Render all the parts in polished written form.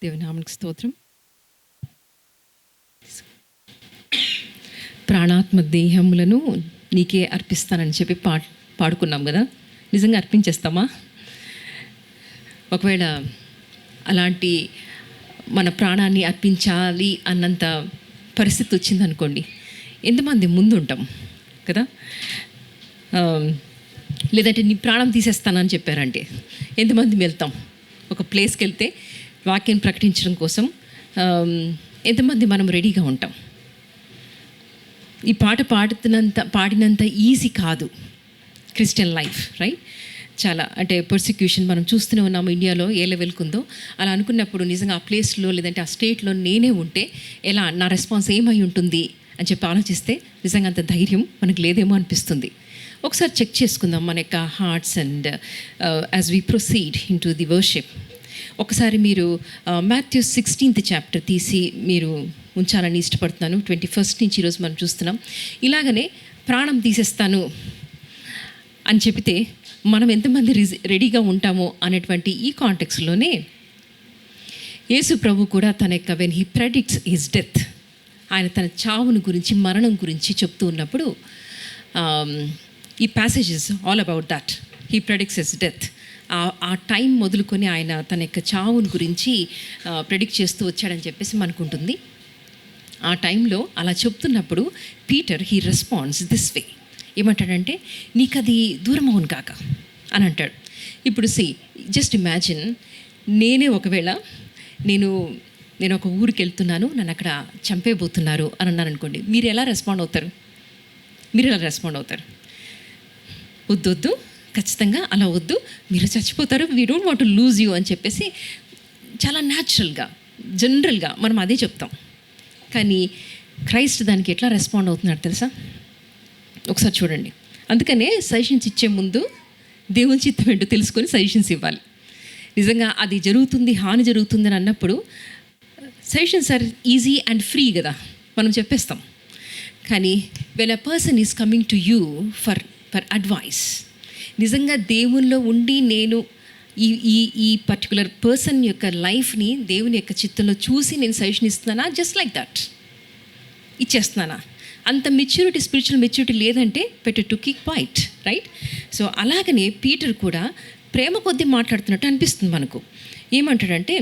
దేవుని నామమునకు స్తోత్రం. ప్రాణాత్మ దేహములను నీకే అర్పిస్తానని చెప్పి పాడుకున్నాం కదా. నిజంగా అర్పించేస్తామా? ఒకవేళ అలాంటి మన ప్రాణాన్ని అర్పించాలి అన్నంత పరిస్థితి వచ్చిందనుకోండి, ఎంతమంది ముందు ఉంటాం కదా? లేదంటే నీ ప్రాణం తీసేస్తానని చెప్పారంటే ఎంతమంది వెళ్తాం? ఒక ప్లేస్కి వెళ్తే వాక్యం ప్రకటించడం కోసం ఎంతమంది మనం రెడీగా ఉంటాం? ఈ పాట పాడినంత ఈజీ కాదు క్రిస్టియన్ లైఫ్, రైట్? చాలా అంటే పర్సిక్యూషన్ మనం చూస్తూనే ఉన్నాము ఇండియాలో ఏ లెవెల్కి ఉందో. అలా అనుకున్నప్పుడు నిజంగా ఆ ప్లేస్లో లేదంటే ఆ స్టేట్లో నేనే ఉంటే ఎలా నా రెస్పాన్స్ ఏమై ఉంటుంది అని చెప్పి ఆలోచిస్తే నిజంగా అంత ధైర్యం మనకు లేదేమో అనిపిస్తుంది. ఒకసారి చెక్ చేసుకుందాం మన యొక్క hearts and as we proceed in to the worship. ఒకసారి మీరు మాథ్యూ 16th చాప్టర్ తీసి మీరు ఉంచాలని ఇష్టపడుతున్నాను. 21st నుంచి ఈరోజు మనం చూస్తున్నాం. ఇలాగనే ప్రాణం తీసేస్తాను అని చెప్తే మనం ఎంతమంది రెడీగా ఉంటామో అనేటువంటి ఈ కాంటెక్స్లోనే యేసు ప్రభు కూడా తన యొక్క వెన్ హీ ప్రెడిక్ట్స్ హిస్ డెత్, ఆయన తన చావును గురించి మరణం గురించి చెప్తూ ఉన్నప్పుడు ఈ passage is all about that. He ప్రెడిక్ట్స్ his death. ఆ టైం మొదలుకొని ఆయన తన యొక్క చావును గురించి ప్రెడిక్ట్ చేస్తూ వచ్చాడని చెప్పేసి మనకుంటుంది. ఆ టైంలో అలా చెప్తున్నప్పుడు Peter he response this way. ఏమంటాడంటే, నీకు అది దూరం అవును కాక అని అంటాడు. ఇప్పుడు జస్ట్ ఇమాజిన్, నేనే ఒకవేళ నేను ఒక ఊరికి వెళ్తున్నాను, నన్ను అక్కడ చంపేయబోతున్నారు అని అన్నాను అనుకోండి, మీరు ఎలా రెస్పాండ్ అవుతారు? వద్దు, ఖచ్చితంగా అలా వద్దు, మీరు చచ్చిపోతారు, we don't want to lose you అని చెప్పేసి చాలా న్యాచురల్గా జనరల్గా మనం అదే చెప్తాం. కానీ క్రైస్ట్ దానికి ఎట్లా రెస్పాండ్ అవుతున్నాడు తెలుసా? ఒకసారి చూడండి. అందుకనే సజెషన్స్ ఇచ్చే ముందు దేవుని చిత్తం ఏంటో తెలుసుకొని సజెషన్స్ ఇవ్వాలి. నిజంగా అది జరుగుతుంది, హాని జరుగుతుంది అని అన్నప్పుడు suggestions are easy and free కదా, మనం చెప్పేస్తాం. కానీ when a person is coming to you for advice, నిజంగా దేవుల్లో ఉండి నేను ఈ పర్టికులర్ పర్సన్ యొక్క లైఫ్ని దేవుని యొక్క చిత్తంలో చూసి నేను సజెషన్ ఇస్తున్నానా, జస్ట్ లైక్ దట్ ఇచ్చేస్తున్నానా? అంత మెచ్యూరిటీ, స్పిరిచువల్ మెచ్యూరిటీ లేదంటే better to keep quiet, right? So అలాగనే పీటర్ కూడా ప్రేమ కొద్దీ మాట్లాడుతున్నట్టు అనిపిస్తుంది మనకు. ఏమంటాడంటే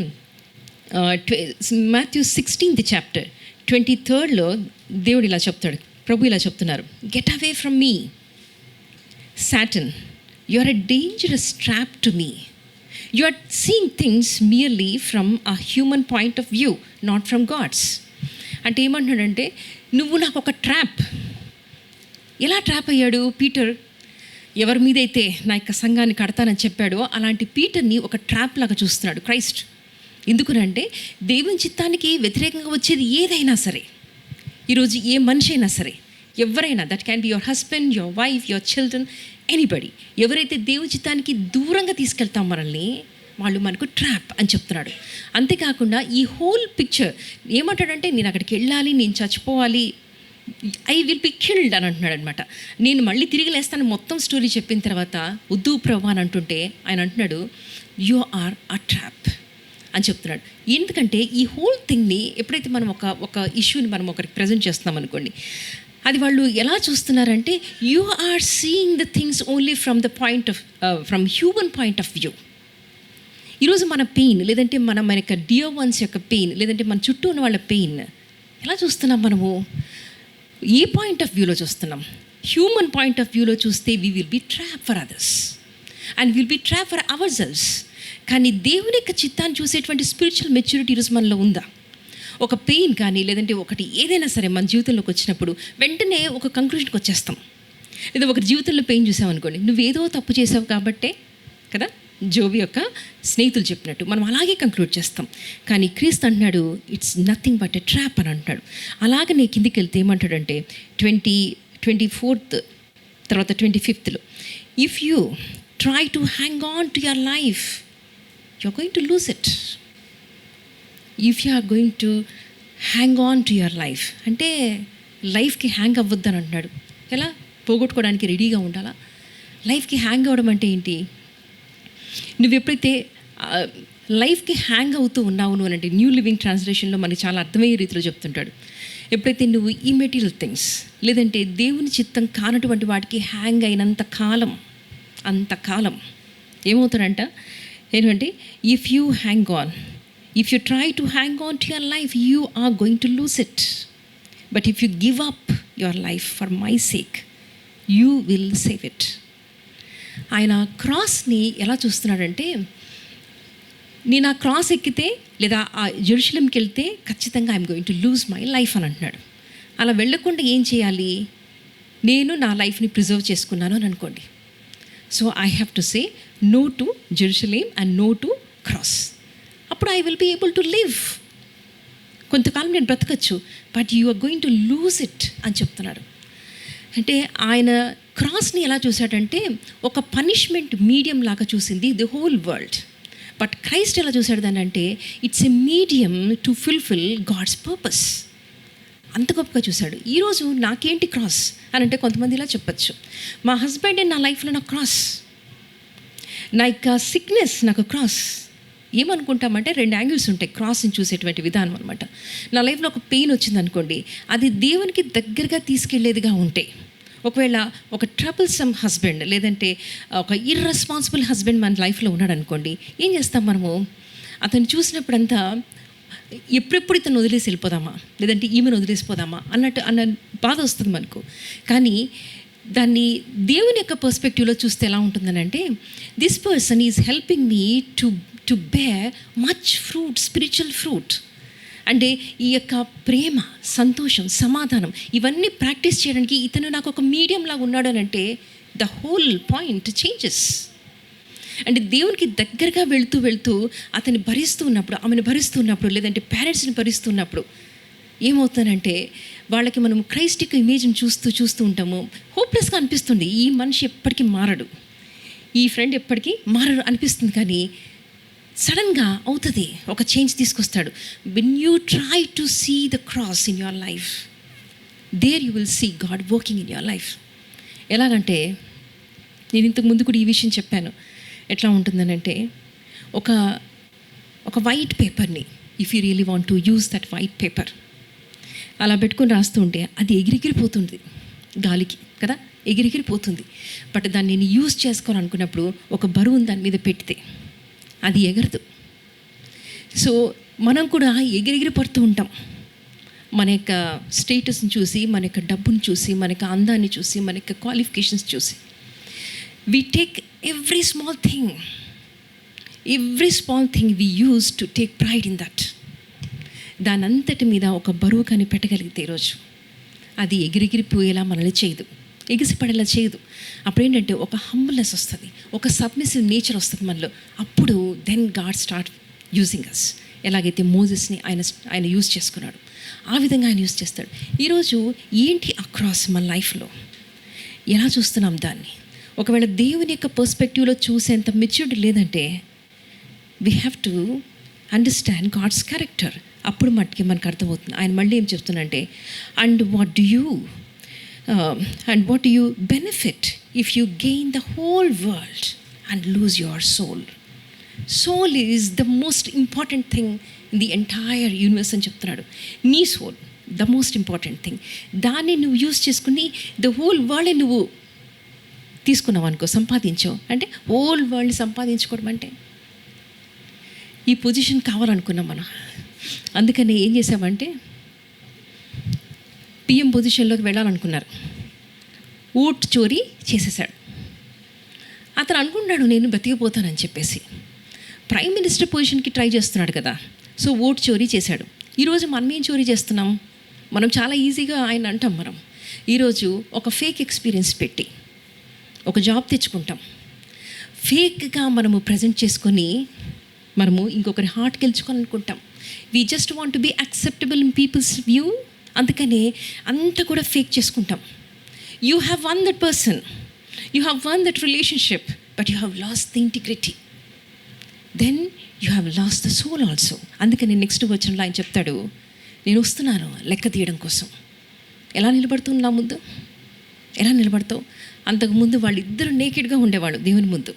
మాథ్యూ 16th చాప్టర్ 23rd దేవుడు ఇలా చెప్తాడు, ప్రభు ఇలా చెప్తున్నారు, get away from me Satan, you are a dangerous trap to me. You are seeing things merely from a human point of view, not from God's. అంటే ఏమంటున్నాడంటే, నువ్వు నాకు ఒక ట్రాప్. ఎలా ట్రాప్ అయ్యాడు పీటర్? ఎవరి మీదైతే నా యొక్క సంఘాన్ని కడతానని చెప్పాడో అలాంటి పీటర్ని ఒక ట్రాప్ లాగా చూస్తున్నాడు క్రైస్ట్. ఎందుకునంటే దేవుని చిత్తానికి వ్యతిరేకంగా వచ్చేది ఏదైనా సరే, ఈరోజు ఏ మనిషి అయినా సరే, ఎవరైనా, that can be your husband, your wife, your children, anybody, ఎవరైతే దేవుని చిత్తానికి దూరంగా తీసుకెళ్తాం మనల్ని, వాళ్ళు మనకు ట్రాప్ అని చెప్తున్నాడు. అంతేకాకుండా ఈ హోల్ పిక్చర్ ఏమంటాడంటే, నేను అక్కడికి వెళ్ళాలి, నేను చచ్చిపోవాలి, ఐ విల్ బి కిల్డ్ అని అంటున్నాడు అనమాట. నేను మళ్ళీ తిరిగి లేస్తాను మొత్తం స్టోరీ చెప్పిన తర్వాత వద్దు ప్రభు అని అంటుంటే ఆయన అంటున్నాడు, యు ఆర్ అ ట్రాప్ అని చెప్తున్నాడు. ఎందుకంటే ఈ హోల్ థింగ్ని ఎప్పుడైతే మనం ఒక ఇష్యూని మనం ఒకరికి ప్రజెంట్ చేస్తున్నాం అనుకోండి, అది వాళ్ళు ఎలా చూస్తున్నారంటే, you are seeing the things only from from human point of view. ఈరోజు మన పెయిన్, లేదంటే మన యొక్క డియర్ వన్స్ యొక్క పెయిన్, లేదంటే మన చుట్టూ ఉన్న వాళ్ళ పెయిన్ ఎలా చూస్తున్నాం మనము? ఏ పాయింట్ ఆఫ్ వ్యూలో చూస్తున్నాం? హ్యూమన్ పాయింట్ ఆఫ్ వ్యూలో చూస్తే we will be trap for others and will be trap for ourselves. కానీ దేవుని యొక్క చిత్తాన్ని చూసేటువంటి స్పిరిచువల్ మెచ్యూరిటీ ఈరోజు మనలో ఉందా? ఒక పెయిన్ కానీ లేదంటే ఒకటి ఏదైనా సరే మన జీవితంలోకి వచ్చినప్పుడు వెంటనే ఒక కంక్లూషన్కి వచ్చేస్తాం. లేదా ఒక జీవితంలో పెయిన్ చూసామనుకోండి, నువ్వేదో తప్పు చేసావు కాబట్టే కదా, జోబు యొక్క స్నేహితులు చెప్పినట్టు మనం అలాగే కంక్లూడ్ చేస్తాం. కానీ క్రీస్తు అంటున్నాడు, it's nothing but a trap అని అంటున్నాడు. అలాగే నేను కిందికి వెళ్తే ఏమంటాడంటే 24th తర్వాత 25th, if you try to hang on to your life, you are going to lose it. If you are going to hang on to your life అంటే లైఫ్కి హ్యాంగ్ అవ్వద్దని అంటున్నాడు. ఎలా? పోగొట్టుకోవడానికి రెడీగా ఉండాలా? లైఫ్కి హ్యాంగ్ అవ్వడం అంటే ఏంటి? నువ్వు ఎప్పుడైతే లైఫ్కి హ్యాంగ్ అవుతూ ఉన్నావు నువ్వు అంటే న్యూ లివింగ్ ట్రాన్స్లేషన్లో మనకి చాలా అర్థమయ్యే రీతిలో చెప్తుంటాడు. ఎప్పుడైతే నువ్వు ఈ మెటీరియల్ థింగ్స్ లేదంటే దేవుని చిత్తం కానటువంటి వాటికి హ్యాంగ్ అయినంత కాలం, అంతకాలం ఏమవుతాడంట ఏంటంటే if you hang on, if you try to hang on to your life, you are going to lose it. But if you give up your life for my sake, you will save it. ఆయన క్రాస్ని ఎలా చూస్తున్నాడంటే, నేను ఆ cross ఎక్కితే లేదా ఆ జెరూసలేంకి వెళ్తే ఖచ్చితంగా I'm going to lose my life అని అంటున్నాడు. అలా వెళ్ళకుండా ఏం చేయాలి? నేను నా లైఫ్ని ప్రిజర్వ్ చేసుకున్నాను అని అనుకోండి. So I have to say no to Jerusalem and no to cross. అప్పుడు I will be able to live. కొంతకాలం నేను బ్రతకచ్చు, but you are going to lose it అని చెప్తున్నాడు. అంటే ఆయన క్రాస్ని ఎలా చూశాడంటే ఒక పనిష్మెంట్ మీడియం లాగా చూసింది the whole world. But Christ ఎలా చూశాడు దాన్ని అంటే it's a medium to fulfil God's purpose. అంత గొప్పగా చూశాడు. ఈరోజు నాకేంటి క్రాస్ అని అంటే కొంతమంది ఇలా చెప్పచ్చు, మా హస్బెండ్ నా లైఫ్లో నాకు క్రాస్, నా యొక్క సిక్నెస్ నాకు క్రాస్. ఏమనుకుంటామంటే 2 యాంగిల్స్ ఉంటాయి క్రాస్ని చూసేటువంటి విధానం అనమాట. నా లైఫ్లో ఒక పెయిన్ వచ్చింది అనుకోండి, అది దేవునికి దగ్గరగా తీసుకెళ్లేదిగా ఉంటే, ఒకవేళ ఒక ట్రబుల్సమ్ హస్బెండ్ లేదంటే ఒక ఇర్రెస్పాన్సిబుల్ హస్బెండ్ మన లైఫ్లో ఉన్నాడు అనుకోండి, ఏం చేస్తాం మనము? అతను చూసినప్పుడంతా ఎప్పుడెప్పుడు ఇతను వదిలేసి వెళ్ళిపోదామా లేదంటే ఈమెను వదిలేసిపోదామా అన్న బాధ వస్తుంది మనకు. కానీ దాన్ని దేవుని యొక్క పర్స్పెక్టివ్లో చూస్తే ఎలా ఉంటుందని అంటే, this person is helping me to bear much fruit, spiritual fruit. అంటే ఈ యొక్క ప్రేమ, సంతోషం, సమాధానం ఇవన్నీ ప్రాక్టీస్ చేయడానికి ఇతను నాకు ఒక మీడియం లాగా ఉన్నాడు అని అంటే ద హోల్ పాయింట్ చేంజెస్. అంటే దేవునికి దగ్గరగా వెళ్తూ అతన్ని భరిస్తూ ఉన్నప్పుడు, ఆమెను భరిస్తూ ఉన్నప్పుడు లేదంటే పేరెంట్స్ని భరిస్తున్నప్పుడు ఏమవుతానంటే వాళ్ళకి మనం క్రైస్టిక్ ఇమేజ్ని చూస్తూ ఉంటాము. హోప్లెస్గా అనిపిస్తుంది, ఈ మనిషి ఎప్పటికీ మారడు, ఈ ఫ్రెండ్ ఎప్పటికీ మారడు అనిపిస్తుంది. కానీ సడన్గా అవుతుంది, ఒక చేంజ్ తీసుకొస్తాడు. When you try to see the cross in your life, there you will see God working in your life. ఎలాగంటే నేను ఇంతకు ముందు కూడా ఈ విషయం చెప్పాను. ఎట్లా ఉంటుందనంటే ఒక వైట్ పేపర్ని, if you really want to use that white paper, అలా పెట్టుకుని రాస్తూ ఉంటే అది ఎగిరిగిరిపోతుంది గాలికి కదా, ఎగిరిగిరిపోతుంది. బట్ దాన్ని నేను యూజ్ చేసుకోవాలనుకున్నప్పుడు ఒక బరువుని దాని మీద పెడితే అది ఎగరదు. సో మనం కూడా ఎగిరిగిరి పడుతూ ఉంటాం. మన యొక్క స్టేటస్ని చూసి, మన యొక్క డబ్బుని చూసి, మన యొక్క అందాన్ని చూసి, మన యొక్క క్వాలిఫికేషన్స్ చూసి we take every small thing we use to take pride in that. దాని అంతటి మీద ఒక బరువు కానీ పెట్టగలిగితే ఈరోజు అది ఎగిరిగిరిపోయేలా మనల్ని చేయదు, ఎగిసిపడేలా చేయదు. అప్పుడు ఏంటంటే ఒక హంబుల్నెస్ వస్తుంది, ఒక సబ్మిసివ్ నేచర్ వస్తుంది మనలో. అప్పుడు దెన్ గాడ్ స్టార్ట్ యూజింగ్ అస్. ఎలాగైతే మోజెస్ని ఆయన యూజ్ చేసుకున్నాడు, ఆ విధంగా ఆయన యూజ్ చేస్తాడు. ఈరోజు ఏంటి ఆ క్రాస్ మన లైఫ్లో ఎలా చూస్తున్నాం దాన్ని? ఒకవేళ దేవుని యొక్క పర్స్పెక్టివ్లో చూసేంత మెచ్యూరిటీ లేదంటే we have to understand God's character. అప్పుడు మట్టుకి మనకు అర్థమవుతుంది. ఆయన మళ్ళీ ఏం చెప్తున్నాడంటే, and what do you benefit if you gain the whole world and lose your soul. Soul is the most important thing in the entire universe అని చెప్తున్నాడు. నీ soul the most important thing. దాన్ని నువ్వు యూజ్ చేసుకుని the whole world నువ్వు తీసుకున్నావు అనుకో, సంపాదించావు అంటే, హోల్ వరల్డ్ సంపాదించుకోవడం అంటే ఈ పొజిషన్ కావాలనుకున్నాం మనం. అందుకని ఏం చేసామంటే పిఎం పొజిషన్లోకి వెళ్ళాలనుకున్నారు, ఓట్ చోరీ చేసేసాడు. అతను అనుకున్నాడు నేను బతికిపోతానని చెప్పేసి. ప్రైమ్ మినిస్టర్ పొజిషన్కి ట్రై చేస్తున్నాడు కదా, సో ఓట్ చోరీ చేశాడు. ఈరోజు మనం ఏం చోరీ చేస్తున్నాం? మనం చాలా ఈజీగా ఆయన అంటాం. మనం ఈరోజు ఒక ఫేక్ ఎక్స్పీరియన్స్ పెట్టి ఒక జాబ్ తెచ్చుకుంటాం, ఫేక్గా మనము ప్రజెంట్ చేసుకొని మనము ఇంకొకరి హార్ట్కి గెలుచుకోవాలనుకుంటాం. We just want to be acceptable in people's view. అందుకనే అంతా కూడా ఫేక్ చేసుకుంటాం. You have won that person, you have won that relationship, but you have lost the integrity, then you have lost the soul also. అందుకని next వచనంలో ఆయన చెప్తాడు, నేను వస్తున్నాను లెక్క తీయడం కోసం. ఎలా నిలబడుతున్నా ముందు? ఎలా నిలబడతావు? అంతకుముందు వాళ్ళిద్దరూ నేకెడ్గా ఉండేవాళ్ళు దేవుని ముందు,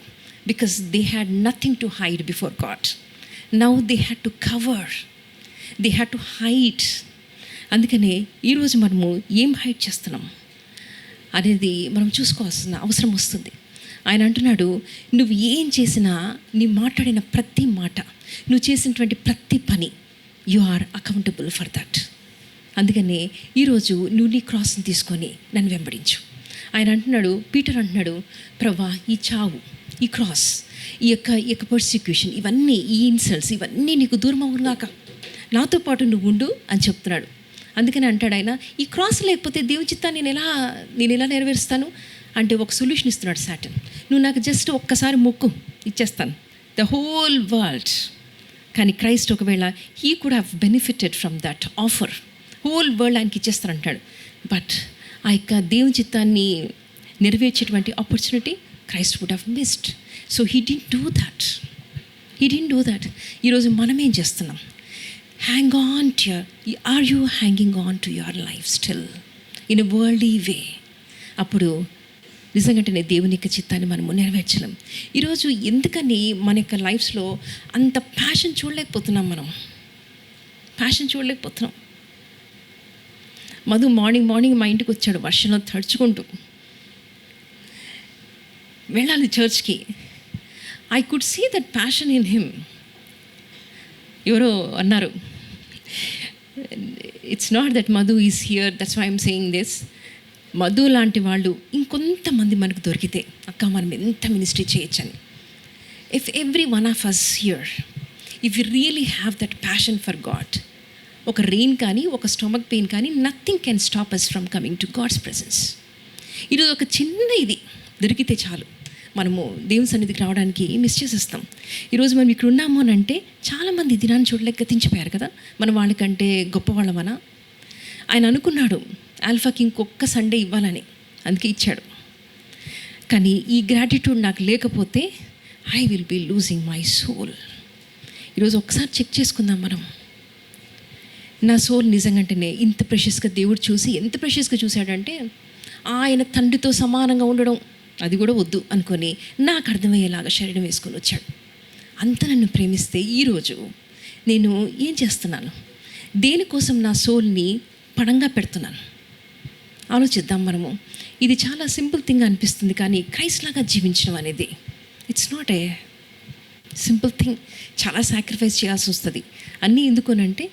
because they had nothing to hide before God. Now they had to cover, they had to hide. అందుకనే ఈరోజు మనము ఏం హైడ్ చేస్తున్నాం అనేది మనం చూసుకోవాల్సిన అవసరం వస్తుంది. ఆయన అంటున్నాడు, నువ్వు ఏం చేసినా, నీ మాట్లాడిన ప్రతి మాట, నువ్వు చేసినటువంటి ప్రతి పని, you are accountable for that. అందుకనే ఈరోజు నువ్వు నీ క్రాస్ని తీసుకొని నన్ను వెంబడించు. ఆయన అంటున్నాడు, పీటర్ అంటున్నాడు, ప్రభా, ఈ చావు, ఈ క్రాస్, ఈ యొక్క పర్సిక్యూషన్, ఇవన్నీ, ఈ ఇన్సల్ట్స్, ఇవన్నీ నీకు దూరం అవుగాక, నాతో పాటు నువ్వు ఉండు అని చెప్తున్నాడు. అందుకని అంటాడు ఆయన, ఈ క్రాస్ లేకపోతే దేవుని చిత్తాన్ని నేను ఎలా నెరవేరుస్తాను అంటే ఒక సొల్యూషన్ ఇస్తున్నాడు సాటన్. నువ్వు నాకు జస్ట్ ఒక్కసారి మొక్కు, ఇచ్చేస్తాను ద హోల్ వరల్డ్. కానీ క్రైస్ట్ ఒకవేళ he could have benefited from that offer, whole world ఆయనకి ఇచ్చేస్తారంటాడు. బట్ ఆ యొక్క దేవుని చిత్తాన్ని నెరవేర్చేటువంటి opportunity Christ would have missed. So he didn't do that. ఈరోజు మనం ఏం చేస్తున్నాం? Hang on to are you hanging on to your life still in a worldly way? అప్పుడు నిజంగానే దేవుని యొక్క చిత్తాన్ని మనము నెరవేర్చలేం. ఈరోజు ఎందుకని మన యొక్క లైఫ్స్లో అంత ప్యాషన్ చూడలేకపోతున్నాం? మధు మార్నింగ్ మా ఇంటికి వచ్చాడు, వర్షంలో తడుచుకుంటూ. వెళ్ళాలి చర్చ్కి. I could see that passion in him. ఎవరో అన్నారు, it's not that Madhu is here, that's why I'm saying this. Madhu లాంటి వాళ్ళు ఇంకొంతమంది మనకు దొరికితే, అక్క మనం ఎంత మినిస్ట్రీ చేయొచ్చని. If every one of us here, if you really have that passion for God, ఒక రెయిన్ కానీ, ఒక స్టొమక్ పెయిన్ కానీ, nothing can stop us from coming to God's presence. ఈరోజు ఒక చిన్న ఇది దొరికితే చాలు, మనము దేవుని సన్నిధికి రావడానికి మిస్ చేసేస్తాం. ఈరోజు మనం ఇక్కడ ఉన్నాము అని అంటే చాలామంది దినాన్ని చూడలేక గతించిపోయారు కదా, మన వాళ్ళకంటే గొప్పవాళ్ళమనా. ఆయన అనుకున్నాడు ఆల్ఫాకి ఇంకొక సండే ఇవ్వాలని, అందుకే ఇచ్చాడు. కానీ ఈ గ్రాటిట్యూడ్ నాకు లేకపోతే I will be losing my soul. ఈరోజు ఒకసారి చెక్ చేసుకుందాం మనం. నా సోల్ నిజంగానే ఇంత ప్రెషస్గా దేవుడు చూసి, ఎంత ప్రెషస్గా చూశాడంటే, ఆయన తండ్రితో సమానంగా ఉండడం అది కూడా వద్దు అనుకొని నాకు అర్థమయ్యేలాగా శరీరం వేసుకొని వచ్చాడు. అంత నన్ను ప్రేమిస్తే ఈరోజు నేను ఏం చేస్తున్నాను? దేనికోసం నా సోల్ని పణంగా పెడుతున్నాను? ఆలోచిద్దాం మనము. ఇది చాలా సింపుల్ థింగ్ అనిపిస్తుంది, కానీ క్రైస్ట్ లాగా జీవించడం అనేది it's not a simple thing. చాలా సాక్రిఫైస్ చేయాల్సి వస్తుంది. అన్నీ ఎందుకోనంటే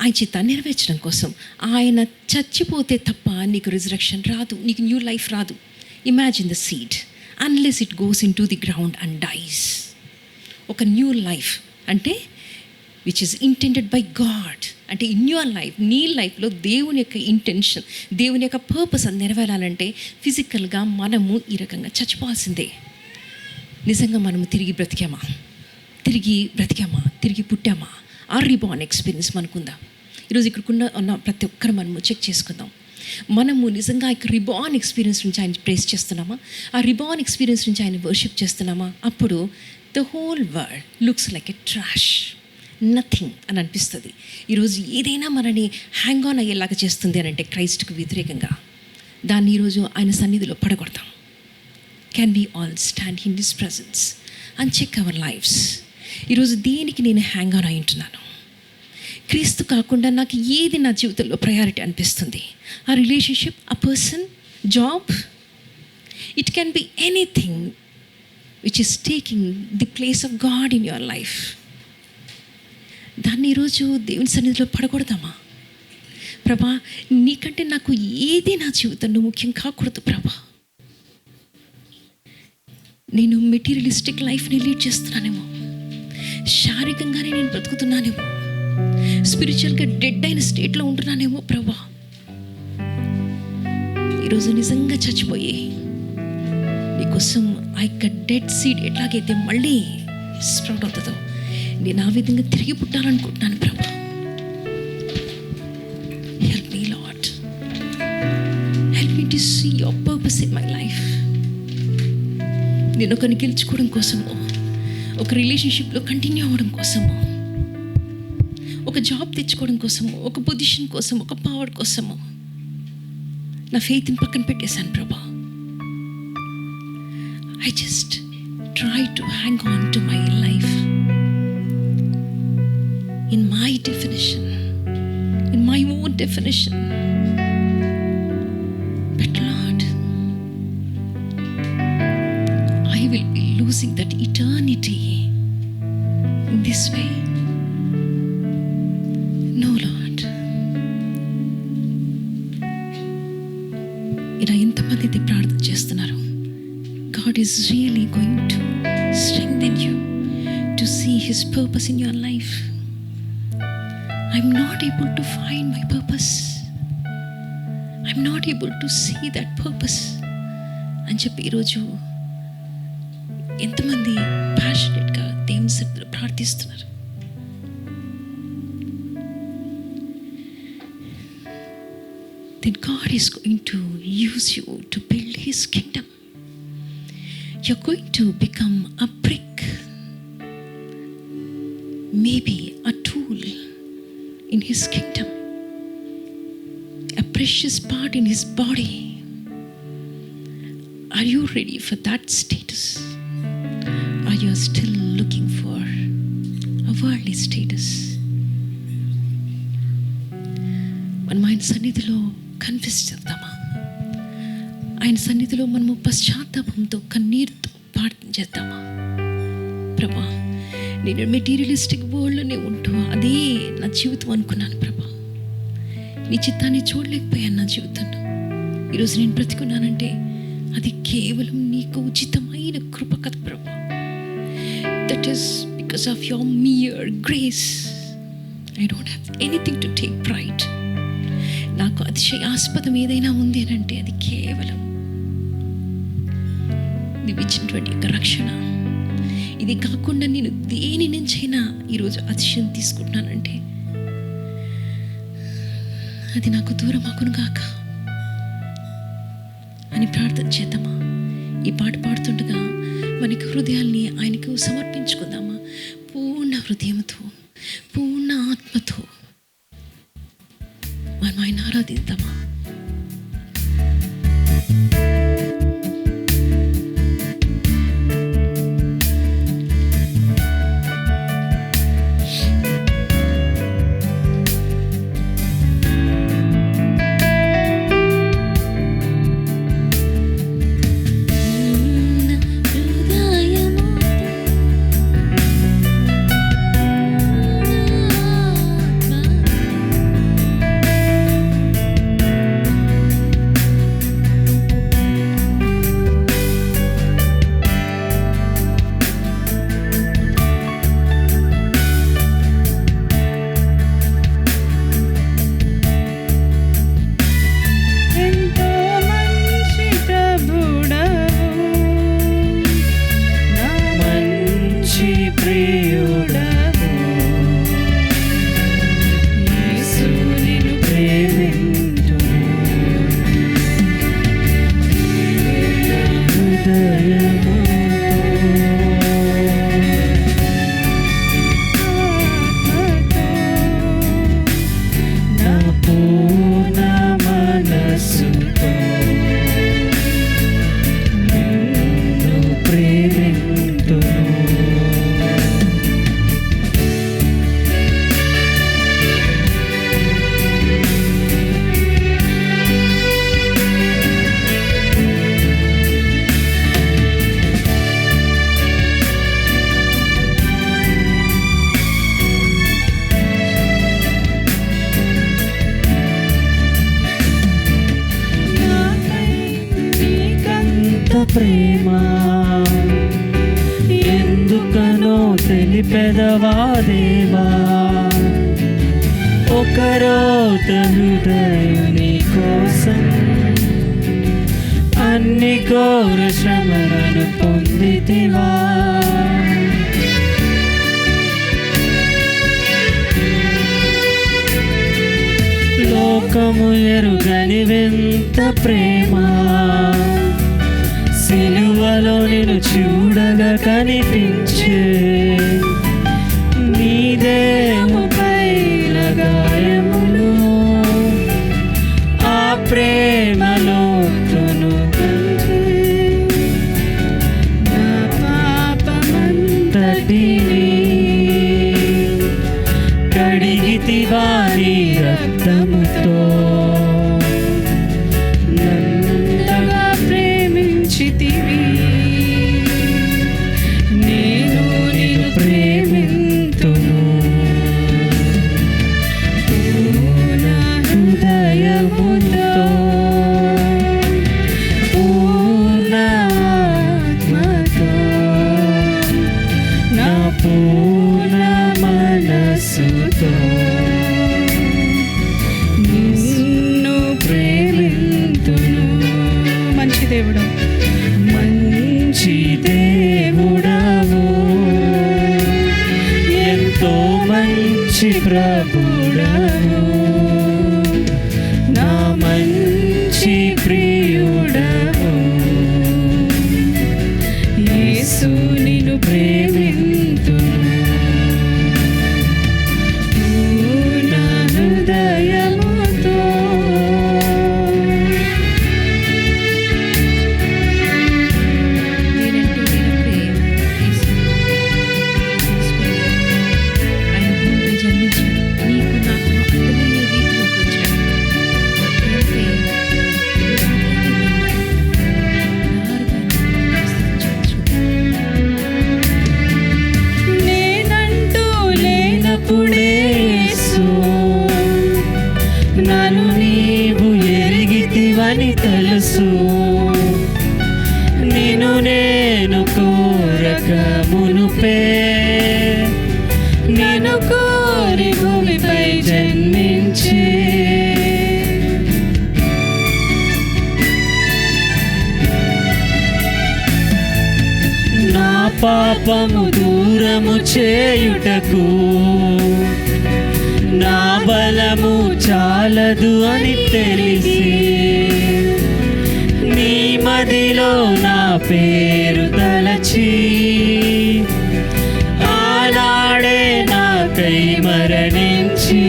ఆయన చిత్తాన్ని నెరవేర్చడం కోసం. ఆయన చచ్చిపోతే తప్ప నీకు రిజరక్షన్ రాదు, నీకు న్యూ లైఫ్ రాదు. Imagine the seed, unless it goes into the ground and dies. ఒక న్యూ లైఫ్ అంటే which is intended by God, అంటే ఇన్ యువర్ లైఫ్, నీ లైఫ్లో దేవుని యొక్క ఇంటెన్షన్, దేవుని యొక్క పర్పస్ అది నెరవేరాలంటే ఫిజికల్గా మనము ఈ రకంగా చచ్చిపోవాల్సిందే. నిజంగా మనము తిరిగి బ్రతికామా, తిరిగి పుట్టామా? ఆ రీబార్న్ ఎక్స్పీరియన్స్ మనకుందా? ఈరోజు ఇక్కడ ఉన్న ప్రతి ఒక్కరు మనము చెక్ చేసుకుందాం. మనము నిజంగా ఆ రిబార్న్ ఎక్స్పీరియన్స్ నుంచి ఆయన ప్రేస్ చేస్తున్నామా? ఆ రిబార్న్ ఎక్స్పీరియన్స్ నుంచి ఆయన వర్షిప్ చేస్తున్నామా? అప్పుడు the whole world looks like a trash, nothing అని అనిపిస్తుంది. ఈరోజు ఏదైనా మనని హ్యాంగ్ ఆన్ అయ్యేలాగా చేస్తుంది అని అంటే క్రైస్ట్కి వ్యతిరేకంగా, దాన్ని ఈరోజు ఆయన సన్నిధిలో పడగొడతాం. Can we all stand in his presence and check our lives? ఈరోజు దేనికి నేను హ్యాంగ్ ఆన్ అయి ఉంటున్నాను? క్రీస్తు కాకుండా నాకు ఏది నా జీవితంలో ప్రయారిటీ అనిపిస్తుంది? ఆ రిలేషన్షిప్, ఆ person, job, it can be anything which is taking the place of God in your life. దాన్ని ఈరోజు దేవుని సన్నిధిలో పడకూడదామా? ప్రభా, నీకంటే నాకు ఏది నా జీవితంలో ముఖ్యం కాకూడదు ప్రభా. నేను మెటీరియలిస్టిక్ లైఫ్ని లీడ్ చేస్తున్నానేమో, శారీరకంగానే నేను బ్రతుకుతున్నానేమో, స్పిరిచువల్గా డెడ్ అయిన స్టేట్లో ఉంటున్నానేమో ప్రభా. ఈరోజు నిజంగా చచ్చిపోయి నీకోసం ఆ యొక్క డెడ్ సీడ్ ఎట్లాగైతే మళ్ళీ స్ప్రౌట్ అవుతుందో, నేను ఆ విధంగా తిరిగి పుట్టాలనుకుంటున్నాను ప్రభా. Help me Lord, help me to see your purpose in my life. నేను ఒకరిని గెలుచుకోవడం కోసమో, ఒక రిలేషన్షిప్లో కంటిన్యూ అవ్వడం కోసమో, ఒక జాబ్ తెచ్చుకోవడం కోసమో, ఒక పొజిషన్ కోసం, ఒక పవర్ కోసమో నా ఫెయిత్ని పక్కన పెట్టేశాను ప్రభా. I just try to hang on to my life in my definition, in my own definition. But Lord, I will be losing that eternity in this way. No, Lord. ఇలా ఎంతమంది ఇది ప్రార్థన చేస్తున్నారు? God is really going to strengthen you to see His purpose in your life. I'm not able to find my purpose. I'm not able to see that purpose అని చెప్పి ఈరోజు ఎంతమంది ప్యాషనెట్గా దేవుని సన్నిధిలో ప్రార్థిస్తున్నారు? Then God is going to use you to build His kingdom. You're going to become a brick, maybe a tool in His kingdom, a precious part in His body. Are you ready for that status? Or you are still looking for a worldly status? మనం ఆయన సన్నిధిలో confess చేద్దామా? ఆయన సన్నిధిలో మనము పశ్చాత్తాపంతో కన్నీరుతో ప్రార్థన చేద్దామా? ప్రభా, నేను మెటీరియలిస్టిక్ వరల్డ్లోనే ఉంటూ అదే నా జీవితం అనుకున్నాను ప్రభా. నీ చిత్తాన్ని చూడలేకపోయాను నా జీవితంలో. ఈరోజు నేను బ్రతికున్నానంటే అది కేవలం నీకు ఉచితమైన కృప కదా ప్రభా. That is because of your mere grace. I don't have anything to take pride. నాకు అతిశయాస్పదం ఏదైనా ఉంది అని అంటే అది కేవలం నీవు ఇచ్చినటువంటి యొక్క రక్షణ. ఇది కాకుండా నేను దేని నుంచైనా ఈరోజు అతిశయం తీసుకుంటున్నానంటే అది నాకు దూరం అగును గాక అని ప్రార్థన చేద్దామా? ఈ పాట పాడుతుండగా మనకి హృదయాల్ని ఆయనకు సమర్పించుకుందామా? పూర్ణ హృదయంతో, పూర్ణ ఆత్మతో మనం ఆయన ఆరాధిద్దామా? ప్రేమ ఎందుకనో తెలిపెదవా దేవా, ఒకరోత హృదయం నీ కోసం అన్ని ఘోర శ్రమలను పొందితివా. లోకము ఎరుగని వింత ప్రేమ సిలువలో నిన్ను చూడగా కనిపించే, నీదేముపై గాయములు ఆ ప్రేమలో నా పాపమంతటిని ఎరిగితివా నీ రక్తముతో, నన్నంతగా ప్రేమించితివి, నేను నిన్ను ప్రేమింతును. పూర్ణ హృదయముతో, పూర్ణ ఆత్మతో, నా పూర్ణ మనస్సుతో నిన్ను ప్రేమింతును. మంచి దేవుడు, మంచి దేవుడవు, ఎంతో మంచి ప్రభుడవు, నా మంచి ప్రియుడవు. యేసు నిన్ను ప్రేమింతును. పూర్ణ హృదయముతో, నేనంటూ నేను ప్రేమ యేసు తెలుసుకుని ఆయన భూమిపై జన్మించాడు, నీకు నాకు అర్థమయ్యే రీతిలోకి వచ్చాడు. అంటే నేనంటూ లేనప్పుడే యేసు నన్ను నీవు ఎరిగితివని తెలుసు. నిన్ను నేను కోరక మునుపే నిన్ను కోరి భూమిపై జన్మించి, నా పాపము దూరము చేయుటకు నా బలము చాలదు అని తెలిసి, నీ మదిలో నా పేరు తలచి, ఆనాడే నాకై మరణించి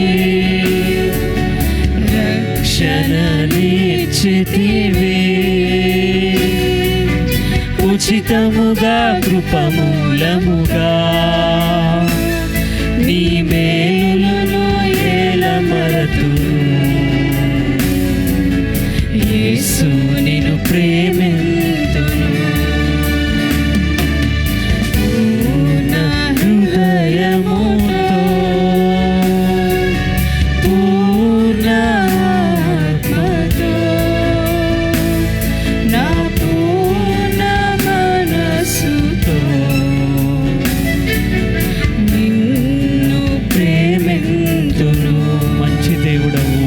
రక్షణ నీచితివే. ఉచితముగా కృపమూలముగా నీ మేలులను ఏలమరతును. యేసు నిన్ను ప్రేమింతును. పూర్ణ హృదయముతో, పూర్ణ ఆత్మతో, నా పూర్ణ మనస్సుతో నిన్ను ప్రేమింతును. మంచి దేవుడవు,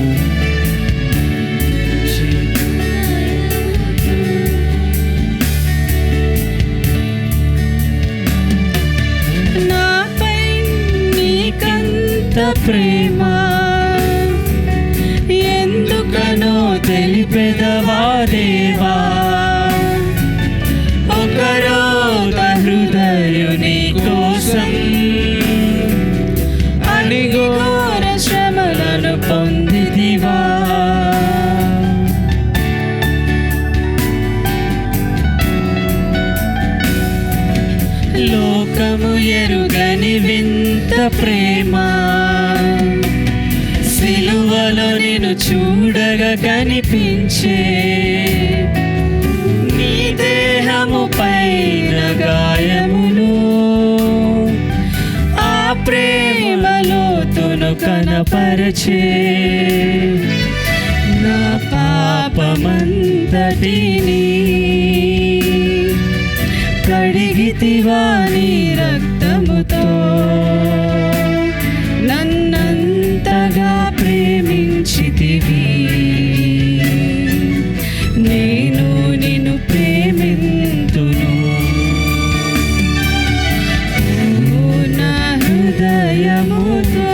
నాపై నీకంత ప్రేమ ఎందుకనో తెలిపెదవా దేవా. ఒకరోగ హృదయుని కోసం అనిఘోర శ్రమలను పొందితివా. లోకము ఎరుగని వింత ప్రేమ, సిలువలో నిన్ను చూడగా కనిపించే, నీ దేహము పైన గాయములు ఆ ప్రేమలోతును కనపరచే. నా పాపమంతటిని కడిగితివా నీ రక్తముతో, నన్నంతగా ప్రేమించితివి, నేను నిన్ను ప్రేమింతును. పూర్ణ హృదయముతో,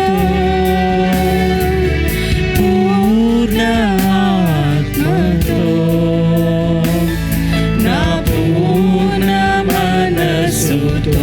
పూర్ణ ఆత్మతో, నా పూర్ణ మనస్సుతో